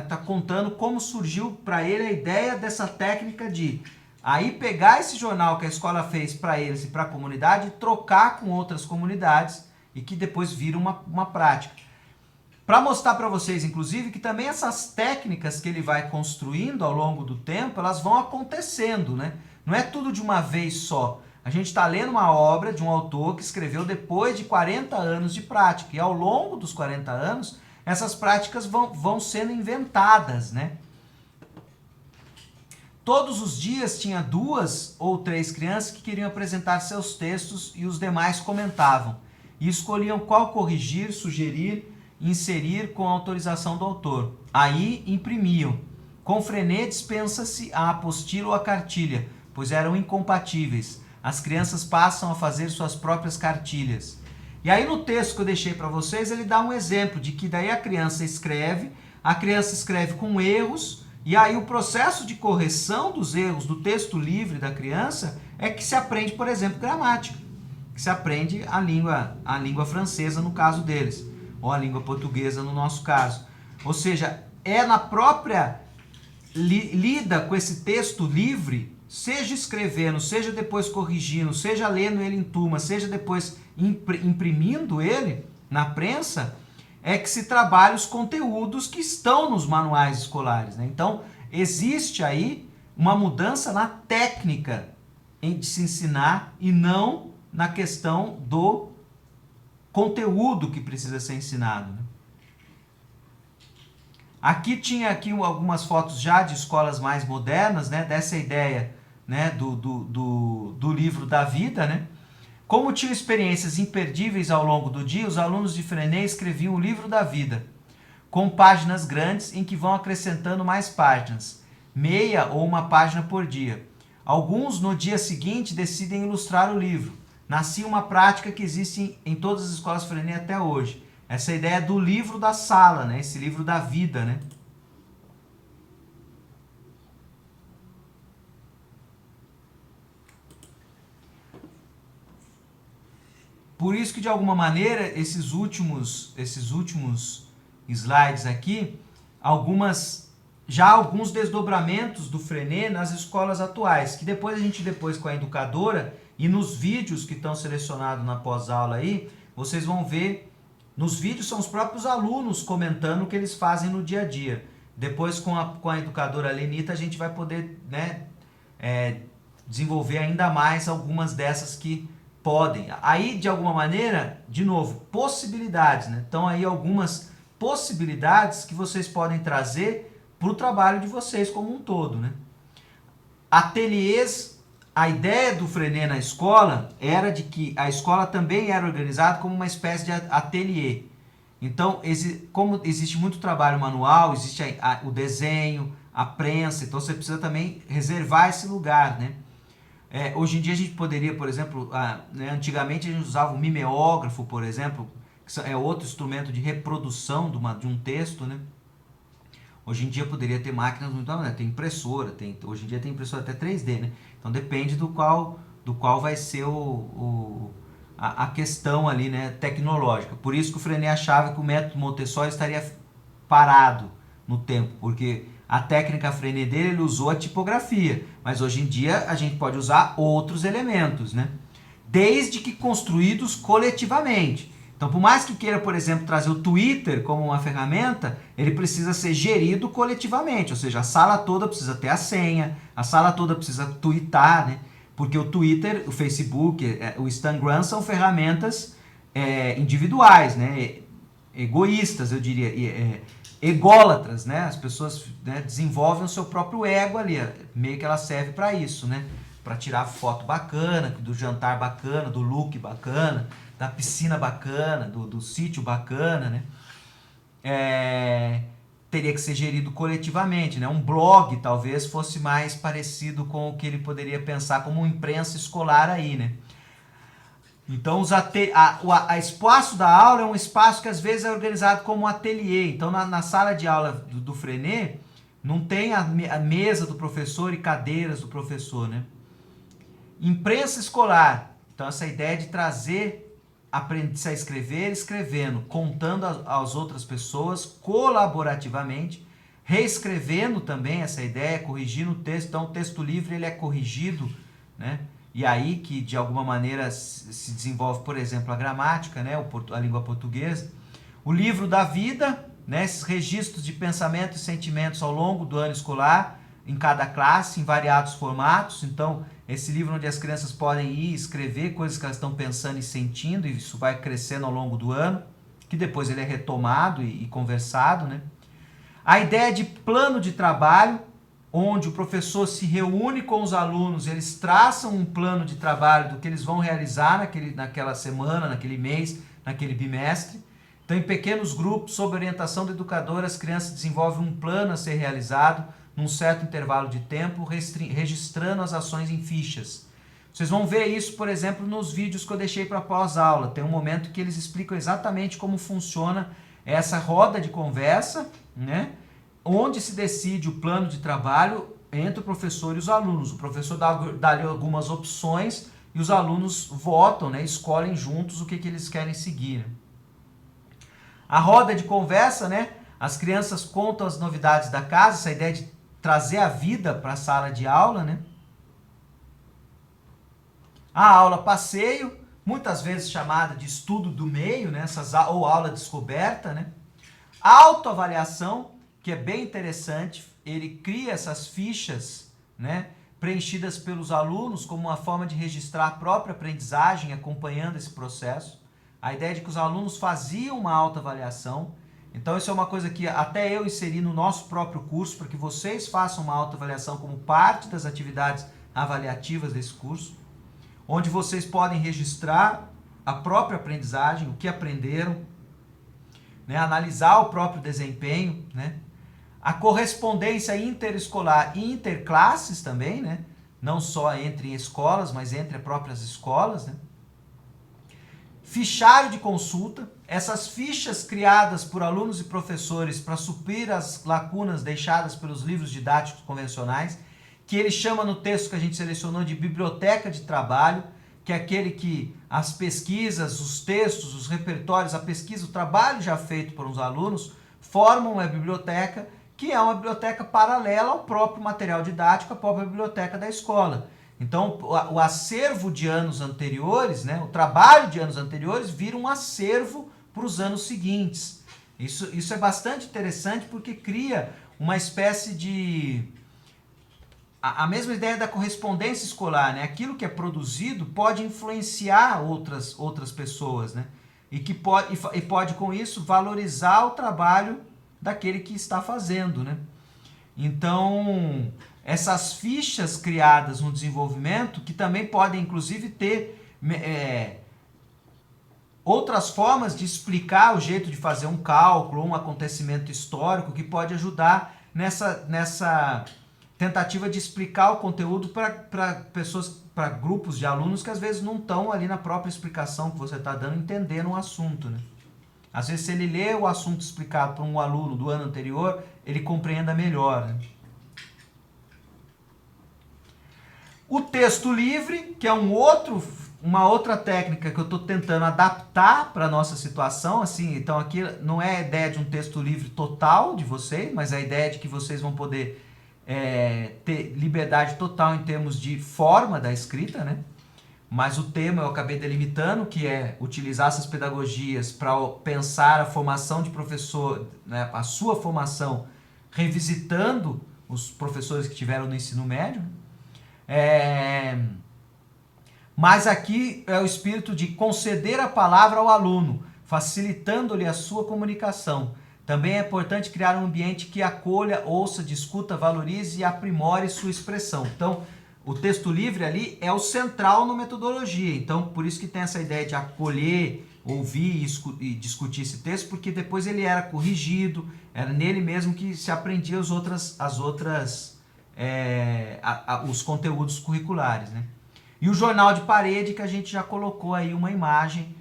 tá contando como surgiu para ele a ideia dessa técnica de aí pegar esse jornal que a escola fez para eles e para a comunidade e trocar com outras comunidades e que depois vira uma prática. Para mostrar para vocês, inclusive, que também essas técnicas que ele vai construindo ao longo do tempo, elas vão acontecendo, né? Não é tudo de uma vez só. A gente está lendo uma obra de um autor que escreveu depois de 40 anos de prática. E ao longo dos 40 anos, essas práticas vão sendo inventadas, né? Todos os dias tinha 2 ou 3 crianças que queriam apresentar seus textos e os demais comentavam. E escolhiam qual corrigir, sugerir, inserir com a autorização do autor. Aí imprimiam. Com Freinet dispensa-se a apostila ou a cartilha, pois eram incompatíveis. As crianças passam a fazer suas próprias cartilhas. E aí no texto que eu deixei para vocês, ele dá um exemplo de que daí a criança escreve com erros, e aí o processo de correção dos erros do texto livre da criança é que se aprende, por exemplo, gramática, que se aprende a língua francesa no caso deles, ou a língua portuguesa no nosso caso. Ou seja, é na própria lida com esse texto livre, seja escrevendo, seja depois corrigindo, seja lendo ele em turma, seja depois imprimindo ele na prensa, é que se trabalha os conteúdos que estão nos manuais escolares, né? Então, existe aí uma mudança na técnica de se ensinar e não na questão do conteúdo que precisa ser ensinado, né? Aqui tinha algumas fotos já de escolas mais modernas, né? Dessa ideia, né? do livro da vida, né? Como tinham experiências imperdíveis ao longo do dia, os alunos de Freinet escreviam o livro da vida, com páginas grandes em que vão acrescentando mais páginas, meia ou uma página por dia. Alguns, no dia seguinte, decidem ilustrar o livro. Nascia uma prática que existe em todas as escolas Freinet até hoje. Essa ideia do livro da sala, né? Esse livro da vida, né? Por isso que, de alguma maneira, esses últimos slides aqui, alguns desdobramentos do Freinet nas escolas atuais, que depois a gente, com a educadora, e nos vídeos que estão selecionados na pós-aula aí, vocês vão ver, nos vídeos são os próprios alunos comentando o que eles fazem no dia a dia. Depois, com a educadora Lenita, a gente vai poder, né, desenvolver ainda mais algumas dessas que podem. Aí, de alguma maneira, de novo, possibilidades, né? Então, aí algumas possibilidades que vocês podem trazer para o trabalho de vocês como um todo, né? Ateliês a ideia do Freinet na escola era de que a escola também era organizada como uma espécie de ateliê. Então, como existe muito trabalho manual, existe o desenho, a prensa, então você precisa também reservar esse lugar, né? Hoje em dia a gente poderia, por exemplo, né, antigamente a gente usava o mimeógrafo, por exemplo, que é outro instrumento de reprodução de um texto, né? Hoje em dia poderia ter máquinas muito, né? Tem impressora, hoje em dia tem impressora até 3D, né? Então depende do qual vai ser a questão ali, né, tecnológica. Por isso que o Freinet achava que o método Montessori estaria parado no tempo, porque a técnica Freinet dele, ele usou a tipografia, mas hoje em dia a gente pode usar outros elementos, né? Desde que construídos coletivamente. Então, por mais que queira, por exemplo, trazer o Twitter como uma ferramenta, ele precisa ser gerido coletivamente, ou seja, a sala toda precisa ter a senha, a sala toda precisa tweetar, né? Porque o Twitter, o Facebook, o Instagram são ferramentas individuais, né? Egoístas, eu diria, ególatras, né? As pessoas, né, desenvolvem o seu próprio ego ali, meio que ela serve para isso, né? Para tirar foto bacana, do jantar bacana, do look bacana, da piscina bacana, do sítio bacana, né? Teria que ser gerido coletivamente, né? Um blog talvez fosse mais parecido com o que ele poderia pensar como uma imprensa escolar aí, né? Então, o espaço da aula é um espaço que às vezes é organizado como um ateliê. Então, na sala de aula do Freinet, não tem a mesa do professor e cadeiras do professor, né? Imprensa escolar. Então, essa ideia de trazer aprender a escrever, escrevendo, contando às outras pessoas, colaborativamente, reescrevendo também essa ideia, corrigindo o texto. Então, o texto livre ele é corrigido, né? E aí que, de alguma maneira, se desenvolve, por exemplo, a gramática, né? A língua portuguesa. O livro da vida, né? Esses registros de pensamentos e sentimentos ao longo do ano escolar, em cada classe, em variados formatos. Então, esse livro onde as crianças podem ir escrever coisas que elas estão pensando e sentindo, e isso vai crescendo ao longo do ano, que depois ele é retomado e conversado, né? A ideia de plano de trabalho, onde o professor se reúne com os alunos, eles traçam um plano de trabalho do que eles vão realizar naquela semana, naquele mês, naquele bimestre. Então, em pequenos grupos, sob orientação do educador, as crianças desenvolvem um plano a ser realizado num certo intervalo de tempo, registrando as ações em fichas. Vocês vão ver isso, por exemplo, nos vídeos que eu deixei para pós-aula. Tem um momento que eles explicam exatamente como funciona essa roda de conversa, né? Onde se decide o plano de trabalho entre o professor e os alunos. O professor dá-lhe algumas opções e os alunos votam, né? Escolhem juntos o que eles querem seguir. A roda de conversa, né? As crianças contam as novidades da casa, essa ideia de trazer a vida para a sala de aula, né? A aula passeio, muitas vezes chamada de estudo do meio, né? Ou aula descoberta, né? A autoavaliação, que é bem interessante, ele cria essas fichas, né, preenchidas pelos alunos como uma forma de registrar a própria aprendizagem, acompanhando esse processo. A ideia de que os alunos faziam uma autoavaliação. Então, isso é uma coisa que até eu inseri no nosso próprio curso, para que vocês façam uma autoavaliação como parte das atividades avaliativas desse curso, onde vocês podem registrar a própria aprendizagem, o que aprenderam, né, analisar o próprio desempenho, né, a correspondência interescolar e interclasses também, né, não só entre escolas, mas entre as próprias escolas, né. Fichário de consulta, essas fichas criadas por alunos e professores para suprir as lacunas deixadas pelos livros didáticos convencionais, que ele chama no texto que a gente selecionou de biblioteca de trabalho, que é aquele que as pesquisas, os textos, os repertórios, a pesquisa, o trabalho já feito por uns alunos, formam uma biblioteca, que é uma biblioteca paralela ao próprio material didático, a própria biblioteca da escola. Então, o acervo de anos anteriores, né, o trabalho de anos anteriores, vira um acervo para os anos seguintes. Isso é bastante interessante porque cria uma espécie de... A mesma ideia da correspondência escolar, né? Aquilo que é produzido pode influenciar outras pessoas, né? E pode, com isso, valorizar o trabalho daquele que está fazendo, né? Então, essas fichas criadas no desenvolvimento, que também podem, inclusive, ter outras formas de explicar o jeito de fazer um cálculo, um acontecimento histórico, que pode ajudar nessa tentativa de explicar o conteúdo para pessoas, para grupos de alunos que às vezes não estão ali na própria explicação que você está dando, entendendo o assunto, né? Às vezes, se ele lê o assunto explicado por um aluno do ano anterior, ele compreenda melhor, né? O texto livre, que é uma outra técnica que eu estou tentando adaptar para a nossa situação, assim, então aqui não é a ideia de um texto livre total de vocês, mas a ideia de que vocês vão poder ter liberdade total em termos de forma da escrita, né? Mas o tema eu acabei delimitando, que é utilizar essas pedagogias para pensar a formação de professor, né, a sua formação, revisitando os professores que tiveram no ensino médio. Mas aqui é o espírito de conceder a palavra ao aluno, facilitando-lhe a sua comunicação. Também é importante criar um ambiente que acolha, ouça, discuta, valorize e aprimore sua expressão. Então, o texto livre ali é o central na metodologia. Então, por isso que tem essa ideia de acolher, ouvir e discutir esse texto, porque depois ele era corrigido, era nele mesmo que se aprendia os conteúdos curriculares, né? E o jornal de parede, que a gente já colocou aí uma imagem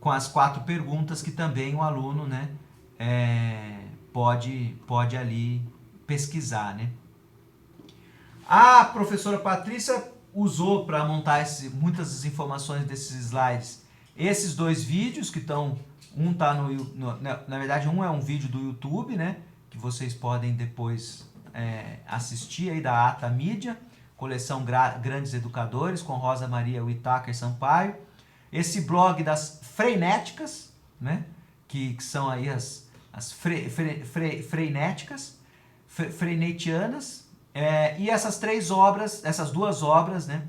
com as 4 perguntas que também o aluno, né, pode ali pesquisar, né? A professora Patrícia usou para montar muitas das informações desses slides esses 2 vídeos que estão, na verdade um é um vídeo do YouTube, né, que vocês podem depois assistir aí da Ata Mídia, coleção Grandes Educadores, com Rosa Maria Whittaker Sampaio. Esse blog das freinéticas, né, que são aí as freinéticas, freinetianas, e essas 2 obras, né,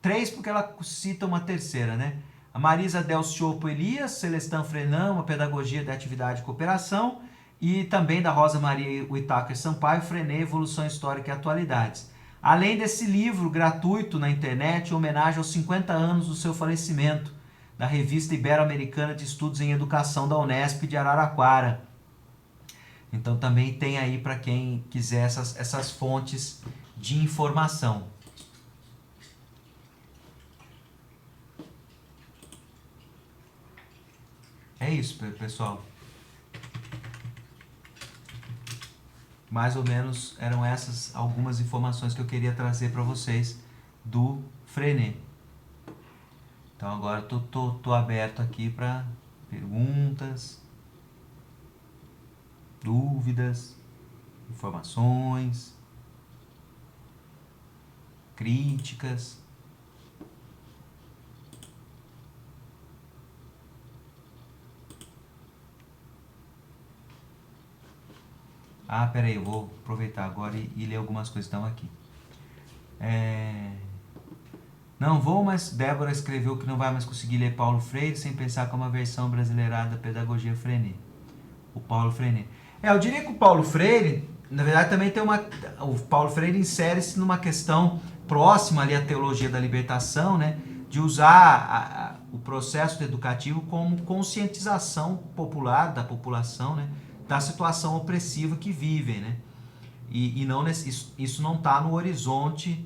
3 porque ela cita uma terceira, né, a Marisa Del Ciopo Elias, Celestin Frenan, uma pedagogia da atividade e cooperação, e também da Rosa Maria Whittaker Sampaio, Frenet, Evolução Histórica e Atualidades. Além desse livro gratuito na internet, em homenagem aos 50 anos do seu falecimento, da Revista Ibero-Americana de Estudos em Educação da Unesp de Araraquara. Então também tem aí para quem quiser essas fontes de informação. É isso, pessoal. Mais ou menos eram essas algumas informações que eu queria trazer para vocês do Frenet. Então agora tô aberto aqui para perguntas, dúvidas, informações, críticas. Peraí, eu vou aproveitar agora e ler algumas coisas que estão aqui. Não vou, mas Débora escreveu que não vai mais conseguir ler Paulo Freire sem pensar como uma versão brasileirada da pedagogia Frenet. O Paulo Freire. Eu diria que o Paulo Freire, na verdade, também tem o Paulo Freire insere-se numa questão próxima ali à teologia da libertação, né? De usar o processo educativo como conscientização popular da população, né? Da situação opressiva que vivem, né? E não isso não está no horizonte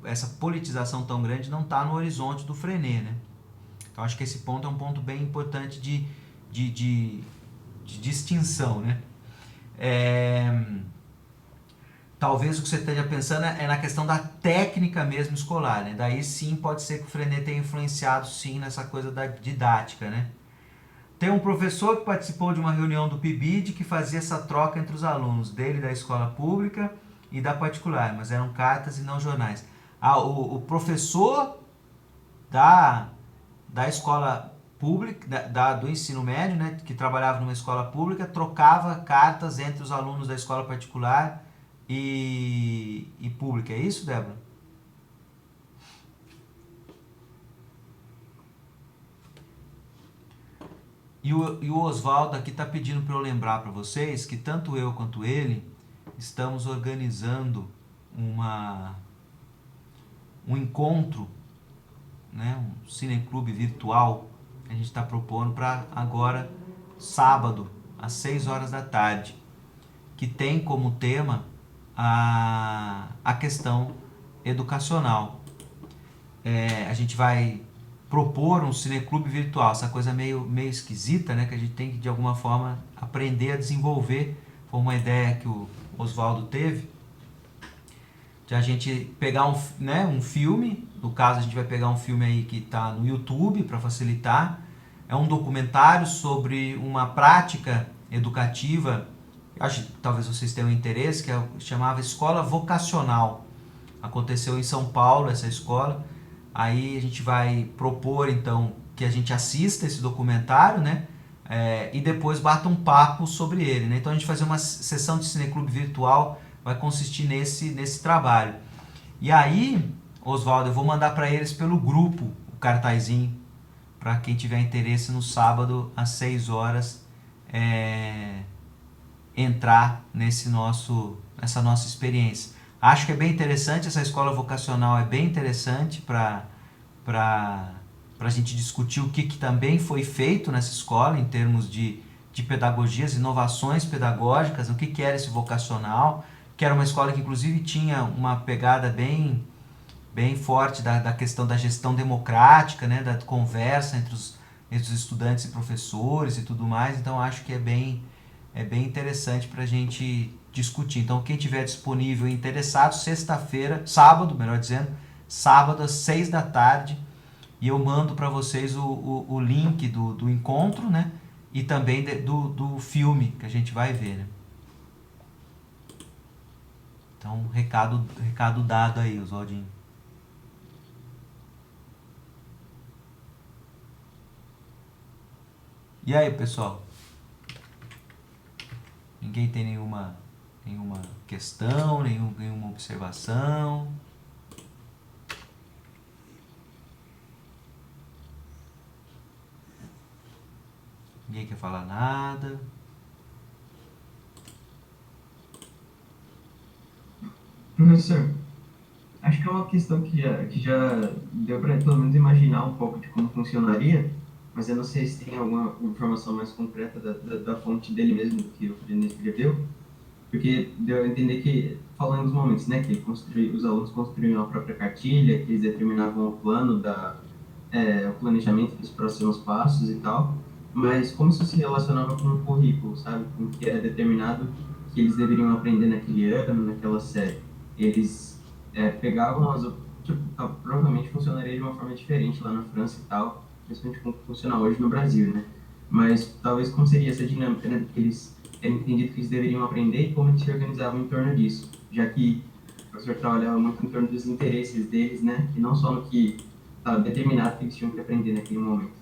essa politização tão grande não está no horizonte do Frenet, né? Então acho que esse ponto é um ponto bem importante de distinção, né? Talvez o que você esteja pensando é na questão da técnica mesmo escolar, né? Daí sim pode ser que o Frenet tenha influenciado sim nessa coisa da didática, né? Tem um professor que participou de uma reunião do PIBID que fazia essa troca entre os alunos dele da escola pública e da particular, mas eram cartas e não jornais. O professor da escola pública, do ensino médio, né, que trabalhava numa escola pública, trocava cartas entre os alunos da escola particular e pública. É isso, Débora? E o Oswaldo aqui está pedindo para eu lembrar para vocês que tanto eu quanto ele estamos organizando um encontro, né, um cineclube virtual que a gente está propondo para agora, sábado, às 6 horas da tarde, que tem como tema a questão educacional. A gente vai propor um cineclube virtual, essa coisa meio esquisita, né, que a gente tem que de alguma forma aprender a desenvolver. Foi uma ideia que o Oswaldo teve, de a gente pegar um filme, no caso a gente vai pegar um filme aí que está no YouTube para facilitar, é um documentário sobre uma prática educativa, acho que talvez vocês tenham interesse, que chamava Escola Vocacional. Aconteceu em São Paulo essa escola. Aí a gente vai propor então que a gente assista esse documentário, né? E depois bata um papo sobre ele, né? Então a gente vai fazer uma sessão de cineclube virtual, vai consistir nesse trabalho. E aí, Oswaldo, eu vou mandar para eles pelo grupo o cartazinho, para quem tiver interesse no sábado às 6 horas entrar nessa nossa experiência. Acho que é bem interessante, essa escola vocacional é bem interessante para a gente discutir o que também foi feito nessa escola em termos de pedagogias, inovações pedagógicas, o que era esse vocacional, que era uma escola que inclusive tinha uma pegada bem forte da questão da gestão democrática, né, da conversa entre os estudantes e professores e tudo mais. Então acho que é bem interessante para a gente discutir. Então quem tiver disponível e interessado, sábado, melhor dizendo, sábado às 6 da tarde, e eu mando para vocês o link do encontro, né, e também do filme que a gente vai ver, né? Então recado dado aí, Oswaldinho. E aí, pessoal? Ninguém tem nenhuma questão, nenhuma observação? Ninguém quer falar nada? Professor, acho que é uma questão que já deu para pelo menos imaginar um pouco de como funcionaria, mas eu não sei se tem alguma informação mais concreta da fonte dele mesmo, do que o Freire escreveu, porque deu a entender que, falando dos momentos, né, que os alunos construíam a própria cartilha, que eles determinavam o plano, o planejamento dos próximos passos e tal, mas como isso se relacionava com o currículo, sabe, com o que era determinado que eles deveriam aprender naquele ano, naquela série. Eles pegavam provavelmente funcionaria de uma forma diferente lá na França e tal, principalmente como funciona hoje no Brasil, né? Mas talvez como seria essa dinâmica, né? Porque eles eram entendido que eles deveriam aprender e como eles se organizavam em torno disso, já que o professor trabalhava muito em torno dos interesses deles, né? E não só no que estava determinado que eles tinham que aprender naquele momento.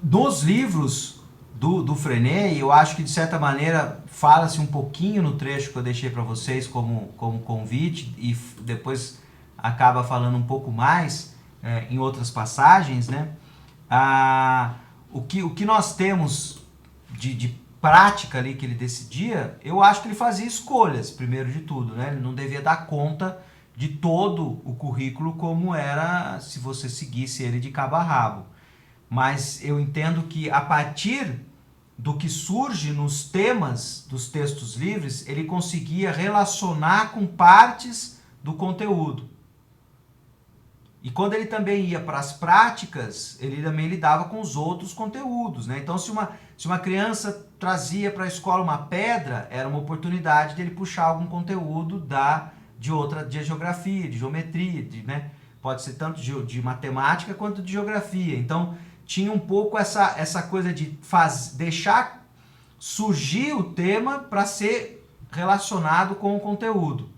Dos livros do Freinet, eu acho que de certa maneira fala-se um pouquinho no trecho que eu deixei para vocês como convite, e depois acaba falando um pouco mais em outras passagens, né? O que nós temos de prática ali que ele decidia, eu acho que ele fazia escolhas, primeiro de tudo, né? Ele não devia dar conta de todo o currículo como era se você seguisse ele de cabo a rabo. Mas eu entendo que a partir do que surge nos temas dos textos livres, ele conseguia relacionar com partes do conteúdo. E quando ele também ia para as práticas, ele também lidava com os outros conteúdos, né? Então, se uma criança trazia para a escola uma pedra, era uma oportunidade dele puxar algum conteúdo de geografia, de geometria, né? Pode ser tanto de matemática quanto de geografia. Então, tinha um pouco essa coisa de deixar surgir o tema para ser relacionado com o conteúdo.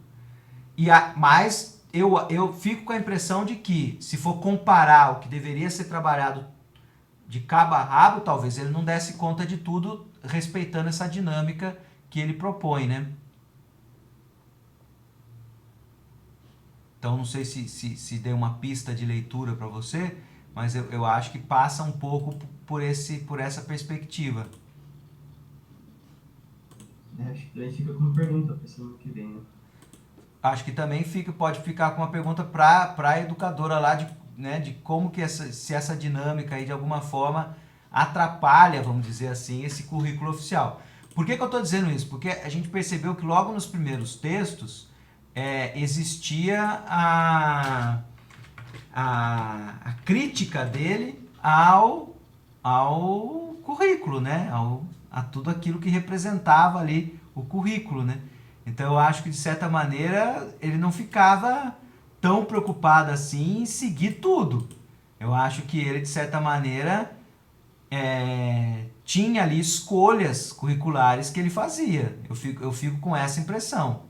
Mas eu fico com a impressão de que, se for comparar o que deveria ser trabalhado de cabo a rabo, talvez ele não desse conta de tudo, respeitando essa dinâmica que ele propõe, né? Então não sei se dei uma pista de leitura para você, mas eu acho que passa um pouco por essa perspectiva. Acho que daí fica como pergunta para semana que vem, né? Acho que também pode ficar com uma pergunta para a educadora lá de como que se essa dinâmica aí de alguma forma atrapalha, vamos dizer assim, esse currículo oficial. Por que eu estou dizendo isso? Porque a gente percebeu que logo nos primeiros textos existia a crítica dele ao currículo, né? A tudo aquilo que representava ali o currículo, né? Então eu acho que de certa maneira ele não ficava tão preocupado assim em seguir tudo. Eu acho que ele de certa maneira tinha ali escolhas curriculares que ele fazia. Eu fico com essa impressão.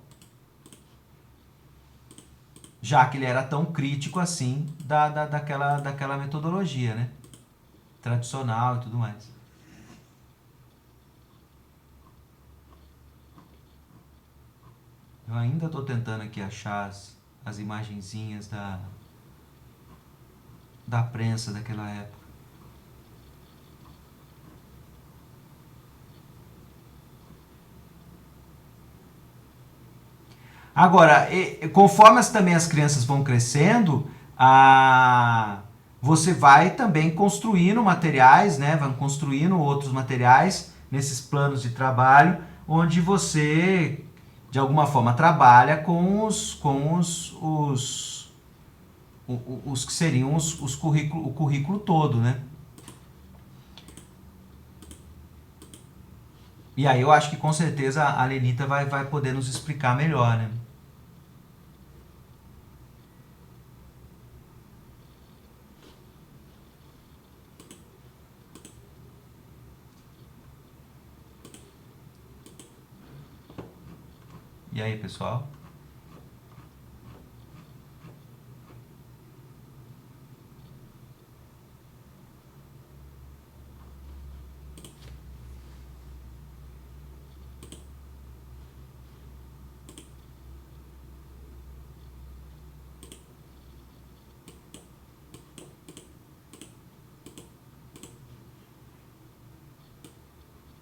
Já que ele era tão crítico assim daquela metodologia, né? Tradicional e tudo mais. Eu ainda estou tentando aqui achar as imagenzinhas da prensa daquela época. Agora, conforme também as crianças vão crescendo, você vai também construindo materiais, né? Vai construindo outros materiais nesses planos de trabalho, onde você, de alguma forma, trabalha com os que seriam o currículo todo, né? E aí eu acho que com certeza a Lenita vai poder nos explicar melhor, né? E aí, pessoal?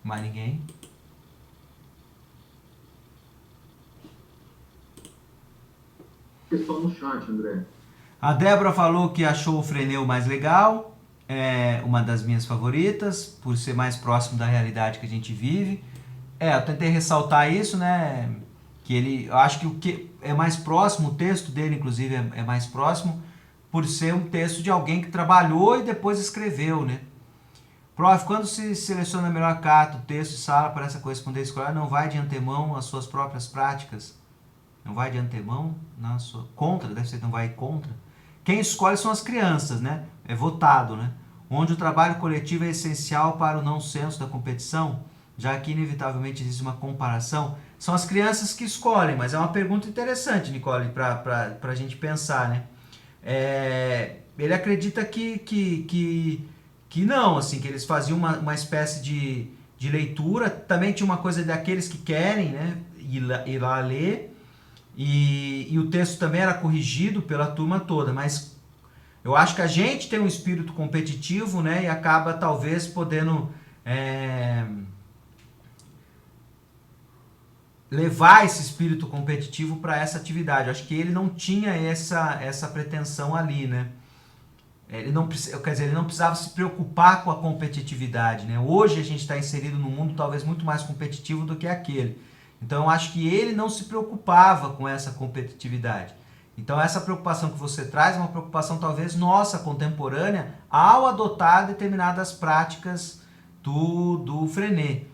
Mais ninguém? Pessoal no chat, André. A Débora falou que achou o Freneu mais legal, é uma das minhas favoritas, por ser mais próximo da realidade que a gente vive. Eu tentei ressaltar isso, né? Eu acho que o que é mais próximo, o texto dele, inclusive, é mais próximo, por ser um texto de alguém que trabalhou e depois escreveu, né? Prof, quando se seleciona a melhor carta, o texto e sala para essa correspondência escolar, não vai de antemão às suas próprias práticas? Não vai de antemão? Contra, deve ser não vai contra. Quem escolhe são as crianças, né? É votado, né? Onde o trabalho coletivo é essencial para o não senso da competição, já que inevitavelmente existe uma comparação. São as crianças que escolhem, mas é uma pergunta interessante, Nicole, para a gente pensar, né? Ele acredita que não, assim, que eles faziam uma espécie de leitura. Também tinha uma coisa daqueles que querem, né? Ir lá ler. E o texto também era corrigido pela turma toda, mas eu acho que a gente tem um espírito competitivo, né, e acaba talvez podendo levar esse espírito competitivo para essa atividade. Eu acho que ele não tinha essa pretensão ali, né? Ele não precisava se preocupar com a competitividade, né? Hoje a gente está inserido num mundo talvez muito mais competitivo do que aquele. Então eu acho que ele não se preocupava com essa competitividade. Então essa preocupação que você traz é uma preocupação talvez nossa, contemporânea, ao adotar determinadas práticas do Freinet.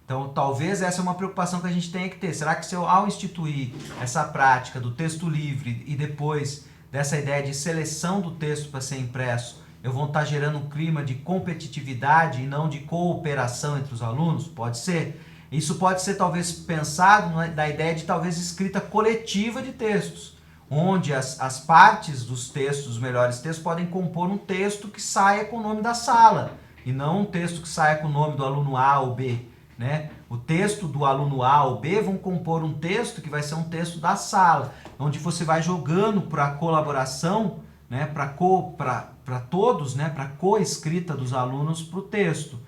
Então talvez essa é uma preocupação que a gente tenha que ter. Será que se eu, ao instituir essa prática do texto livre e depois dessa ideia de seleção do texto para ser impresso, eu vou estar gerando um clima de competitividade e não de cooperação entre os alunos? Pode ser. Isso pode ser talvez pensado da ideia de talvez escrita coletiva de textos, onde as partes dos textos, os melhores textos, podem compor um texto que saia com o nome da sala, e não um texto que saia com o nome do aluno A ou B. né? O texto do aluno A ou B vão compor um texto que vai ser um texto da sala, onde você vai jogando para a colaboração, né? Para todos, né? Para a co-escrita dos alunos para o texto.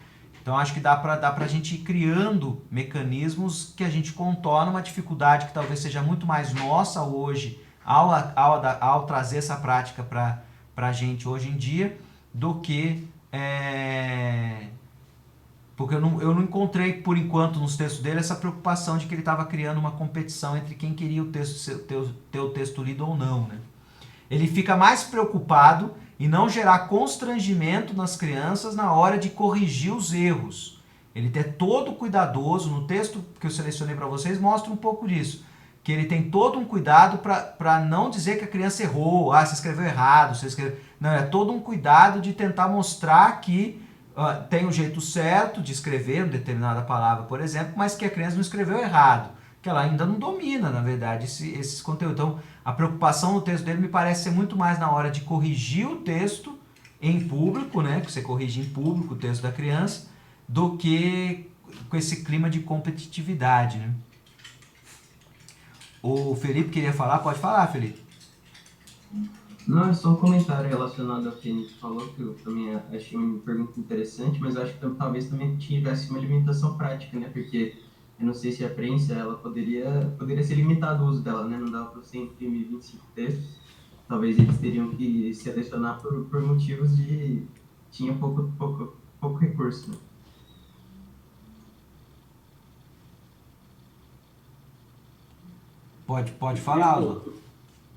Então, acho que dá para a gente ir criando mecanismos que a gente contorna uma dificuldade que talvez seja muito mais nossa hoje, ao trazer essa prática para a gente hoje em dia, do que... Porque eu não encontrei, por enquanto, nos textos dele, essa preocupação de que ele estava criando uma competição entre quem queria ter o texto lido ou não, né? Ele fica mais preocupado em não gerar constrangimento nas crianças na hora de corrigir os erros. Ele é todo cuidadoso, no texto que eu selecionei para vocês mostra um pouco disso, que ele tem todo um cuidado para não dizer que a criança errou, você escreveu errado, você escreveu... Não, é todo um cuidado de tentar mostrar que tem um jeito certo de escrever uma determinada palavra, por exemplo, mas que a criança não escreveu errado, que ela ainda não domina, na verdade, esses conteúdos. Então, a preocupação no texto dele me parece ser muito mais na hora de corrigir o texto em público, né, que você corrige em público o texto da criança, do que com esse clima de competitividade, né? O Felipe queria falar? Pode falar, Felipe. Não, é só um comentário relacionado ao que a Felipe falou, que eu também achei uma pergunta interessante, mas eu acho que talvez também tivesse uma limitação prática, né? Porque eu não sei se a prensa, ela poderia ser limitado o uso dela, né? Não dava para você imprimir 25 textos. Talvez eles teriam que selecionar por motivos de... tinha pouco recurso, né? Pode falar, Oswaldo.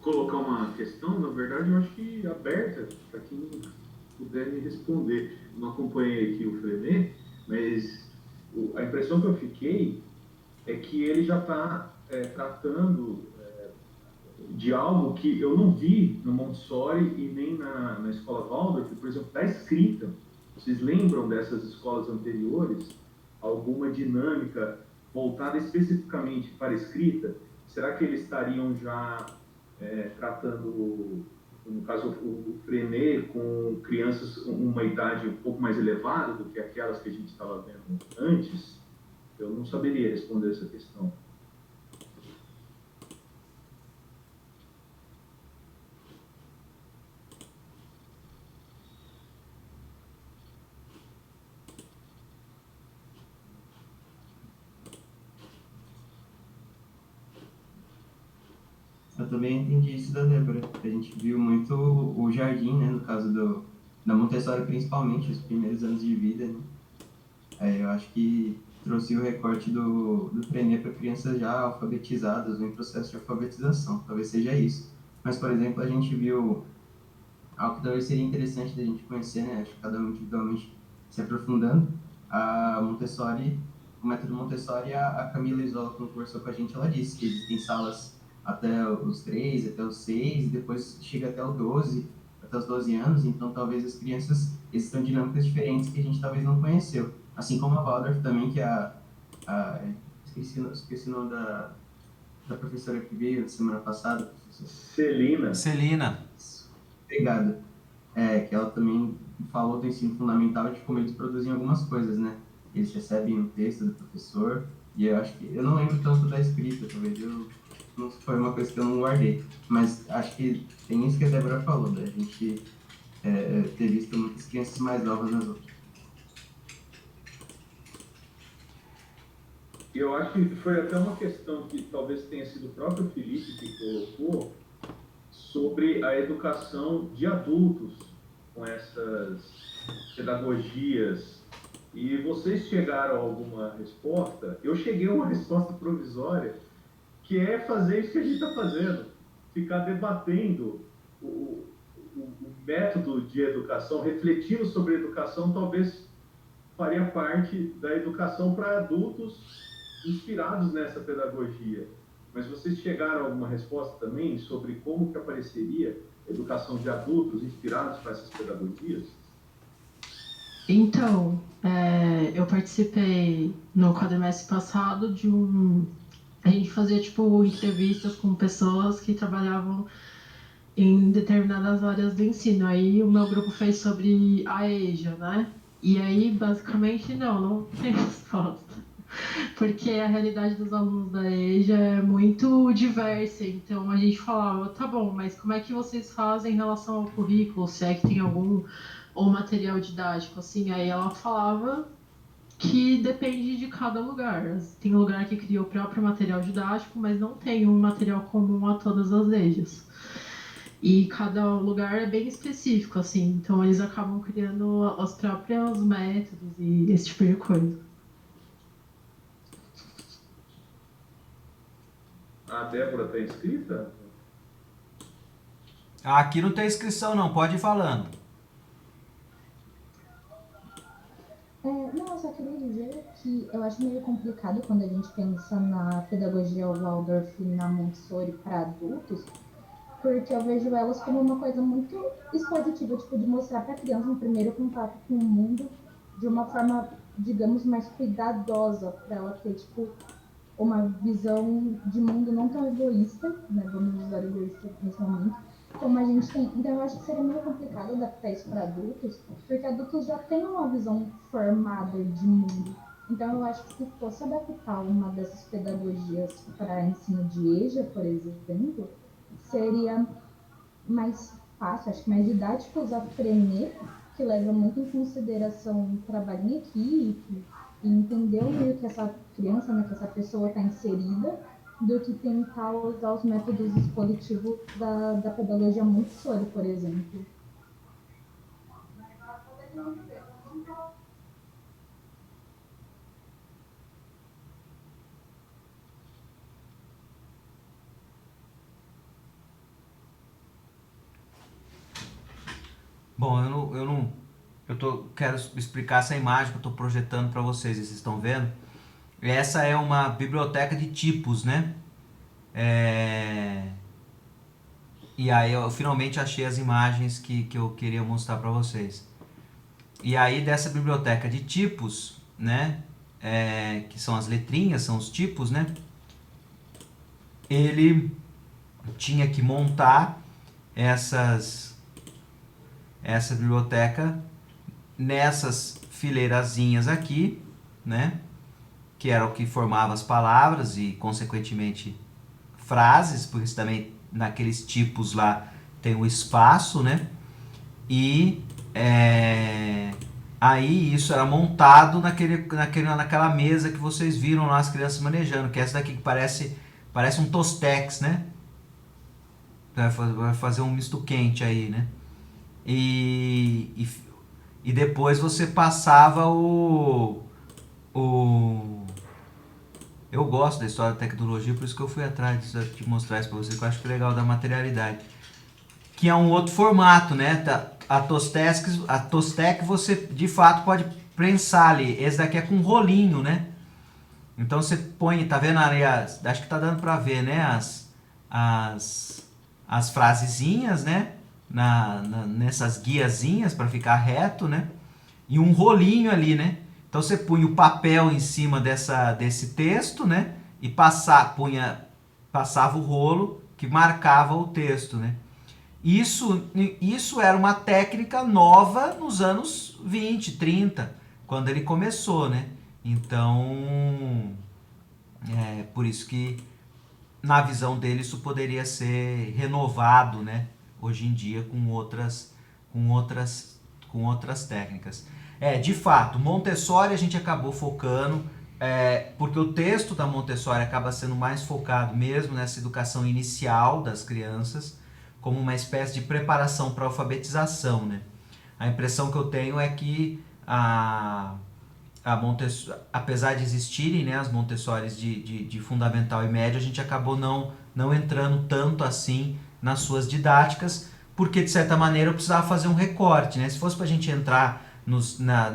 Colocar uma questão, na verdade, eu acho que aberta, para quem puder me responder. Não acompanhei aqui o Frenet, mas a impressão que eu fiquei é que ele já está tratando de algo que eu não vi no Montessori e nem na escola Waldorf, por exemplo, da escrita. Vocês lembram dessas escolas anteriores? Alguma dinâmica voltada especificamente para a escrita? Será que eles estariam já tratando, no caso, o Frenet com crianças com uma idade um pouco mais elevada do que aquelas que a gente estava vendo antes? Eu não saberia responder essa questão. Eu também entendi isso da Débora. A gente viu muito o jardim, né? No caso da Montessori, principalmente, os primeiros anos de vida, né? Eu acho que trouxe o recorte do Frenet para crianças já alfabetizadas ou em processo de alfabetização. Talvez seja isso. Mas, por exemplo, a gente viu algo que talvez seria interessante da gente conhecer, né? Acho que cada um individualmente se aprofundando. A Montessori, o método Montessori, a Camila Isola, quando conversou com a gente, ela disse que existem salas até os 3, até os 6, e depois chega até o 12, até os 12 anos, então talvez as crianças existam dinâmicas diferentes que a gente talvez não conheceu. Assim como a Waldorf também, que esqueci o nome da professora que veio semana passada. Celina. Obrigado. Que ela também falou do ensino fundamental de como eles produzem algumas coisas, né? Eles recebem um texto do professor, e eu acho que... Eu não lembro tanto da escrita, talvez não foi uma coisa que eu não guardei, mas acho que tem isso que a Débora falou, da gente ter visto muitas crianças mais novas nas outras. Eu acho que foi até uma questão que talvez tenha sido o próprio Felipe que colocou sobre a educação de adultos com essas pedagogias. E vocês chegaram a alguma resposta? Eu cheguei a uma resposta provisória, que é fazer isso que a gente está fazendo, ficar debatendo o método de educação, refletindo sobre a educação, talvez faria parte da educação para adultos inspirados nessa pedagogia. Mas vocês chegaram a alguma resposta também sobre como que apareceria a educação de adultos inspirados para essas pedagogias? Então, eu participei no quadrimestre passado de a gente fazia, entrevistas com pessoas que trabalhavam em determinadas áreas do ensino. Aí o meu grupo fez sobre a EJA, né? E aí, basicamente, não tem resposta. porque a realidade dos alunos da EJA é muito diversa. Então a gente falava, tá bom, mas como é que vocês fazem em relação ao currículo? Se é que tem algum ou material didático, assim, aí ela falava que depende de cada lugar. Tem lugar que cria o próprio material didático, mas não tem um material comum a todas as EJAs. E cada lugar é bem específico, assim, então eles acabam criando os próprios métodos e esse tipo de coisa. A Débora está inscrita? Aqui não tem inscrição não, pode ir falando. Não, eu só queria dizer que eu acho meio complicado quando a gente pensa na pedagogia Waldorf e na Montessori para adultos, porque eu vejo elas como uma coisa muito expositiva, tipo, de mostrar para a criança um primeiro contato com o mundo de uma forma, digamos, mais cuidadosa, para ela ter, tipo, uma visão de mundo não tão egoísta, né? Vamos usar egoísta nesse momento, como a gente tem. Então eu acho que seria meio complicado adaptar isso para adultos, porque adultos já têm uma visão formada de mundo. Então eu acho que se fosse adaptar uma dessas pedagogias para ensino de EJA, por exemplo, seria mais fácil, acho que mais didático usar Frenet, que leva muito em consideração o trabalho em equipe, e entender o meio que essa criança, né, que essa pessoa está inserida, do que tentar usar os métodos expositivos da pedagogia Montessori, por exemplo. Bom, quero explicar essa imagem que eu estou projetando para vocês, vocês estão vendo? Essa é uma biblioteca de tipos, né? E aí eu finalmente achei as imagens que eu queria mostrar para vocês. E aí dessa biblioteca de tipos, né? Que são as letrinhas, são os tipos, né? Ele tinha que montar essa biblioteca nessas fileirazinhas aqui, né? Que era o que formava as palavras e, consequentemente, frases, porque isso também naqueles tipos lá tem o espaço, né? E aí isso era montado naquela mesa que vocês viram lá as crianças manejando, que é essa daqui que parece um tostex, né? Vai fazer um misto quente aí, né? E depois você passava eu gosto da história da tecnologia, por isso que eu fui atrás de mostrar isso para vocês, que eu acho que é legal da materialidade. Que é um outro formato, né? A Tostec você de fato pode prensar ali. Esse daqui é com rolinho, né? Então você põe, tá vendo ali, acho que tá dando para ver, né? As frasezinhas, né? Nessas guiazinhas para ficar reto, né? E um rolinho ali, né? Então você punha o papel em cima desse texto, né? E passava o rolo que marcava o texto, né? Isso era uma técnica nova nos anos 20, 30, quando ele começou, né? Então, por isso que na visão dele isso poderia ser renovado, né? Hoje em dia com outras técnicas. De fato, Montessori a gente acabou focando, porque o texto da Montessori acaba sendo mais focado mesmo nessa educação inicial das crianças, como uma espécie de preparação para a alfabetização, né? A impressão que eu tenho é que apesar de existirem, né, as Montessoris de fundamental e médio, a gente acabou não entrando tanto assim nas suas didáticas, porque de certa maneira eu precisava fazer um recorte, né? Se fosse para a gente entrar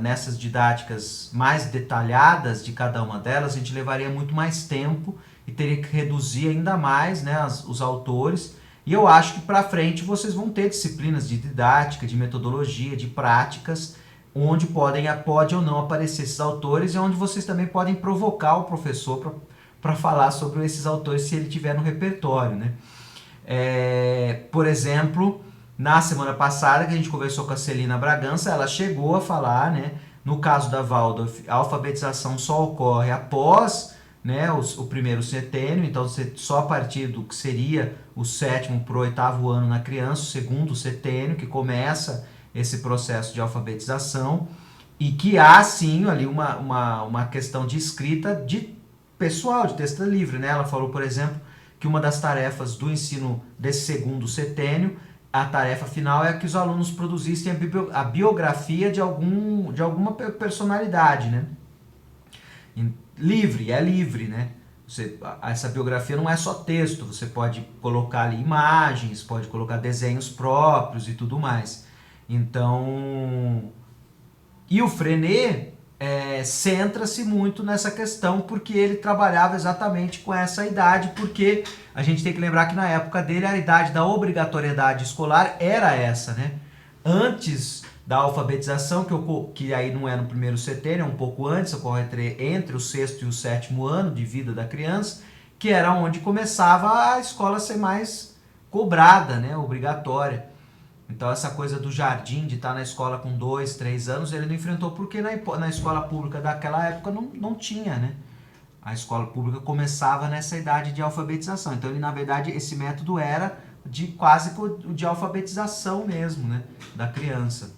nessas didáticas mais detalhadas de cada uma delas, a gente levaria muito mais tempo e teria que reduzir ainda mais, né, os autores. E eu acho que para frente vocês vão ter disciplinas de didática, de metodologia, de práticas, onde pode ou não aparecer esses autores e onde vocês também podem provocar o professor para falar sobre esses autores se ele tiver no repertório, né? Por exemplo, na semana passada que a gente conversou com a Celina Bragança, ela chegou a falar, né, No caso da Waldorf, a alfabetização só ocorre após, né, o primeiro setênio, então só a partir do que seria o 7º para o 8º ano na criança, o segundo setênio, que começa esse processo de alfabetização, e que há sim ali uma questão de escrita de pessoal, de texto livre, né? Ela falou, por exemplo, que uma das tarefas do ensino desse segundo setênio, a tarefa final é que os alunos produzissem a biografia de alguma personalidade, né? É livre, né? Essa biografia não é só texto, você pode colocar ali imagens, pode colocar desenhos próprios e tudo mais. Então, e o Freinet centra-se muito nessa questão porque ele trabalhava exatamente com essa idade, porque a gente tem que lembrar que na época dele a idade da obrigatoriedade escolar era essa, né? Antes da alfabetização, que aí não é no primeiro setênio, é um pouco antes, ocorre entre o 6º e o 7º ano de vida da criança, que era onde começava a escola a ser mais cobrada, né? Obrigatória. Então essa coisa do jardim, de estar na escola com 2, 3 anos, ele não enfrentou porque na escola pública daquela época não tinha, né? A escola pública começava nessa idade de alfabetização. Então ele, na verdade, esse método era de quase de alfabetização mesmo, né? Da criança.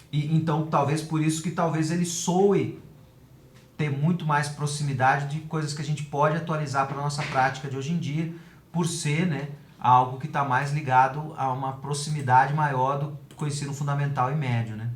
E então talvez por isso que talvez ele soe ter muito mais proximidade de coisas que a gente pode atualizar para a nossa prática de hoje em dia, por ser, né, algo que está mais ligado a uma proximidade maior do ensino fundamental e médio, né?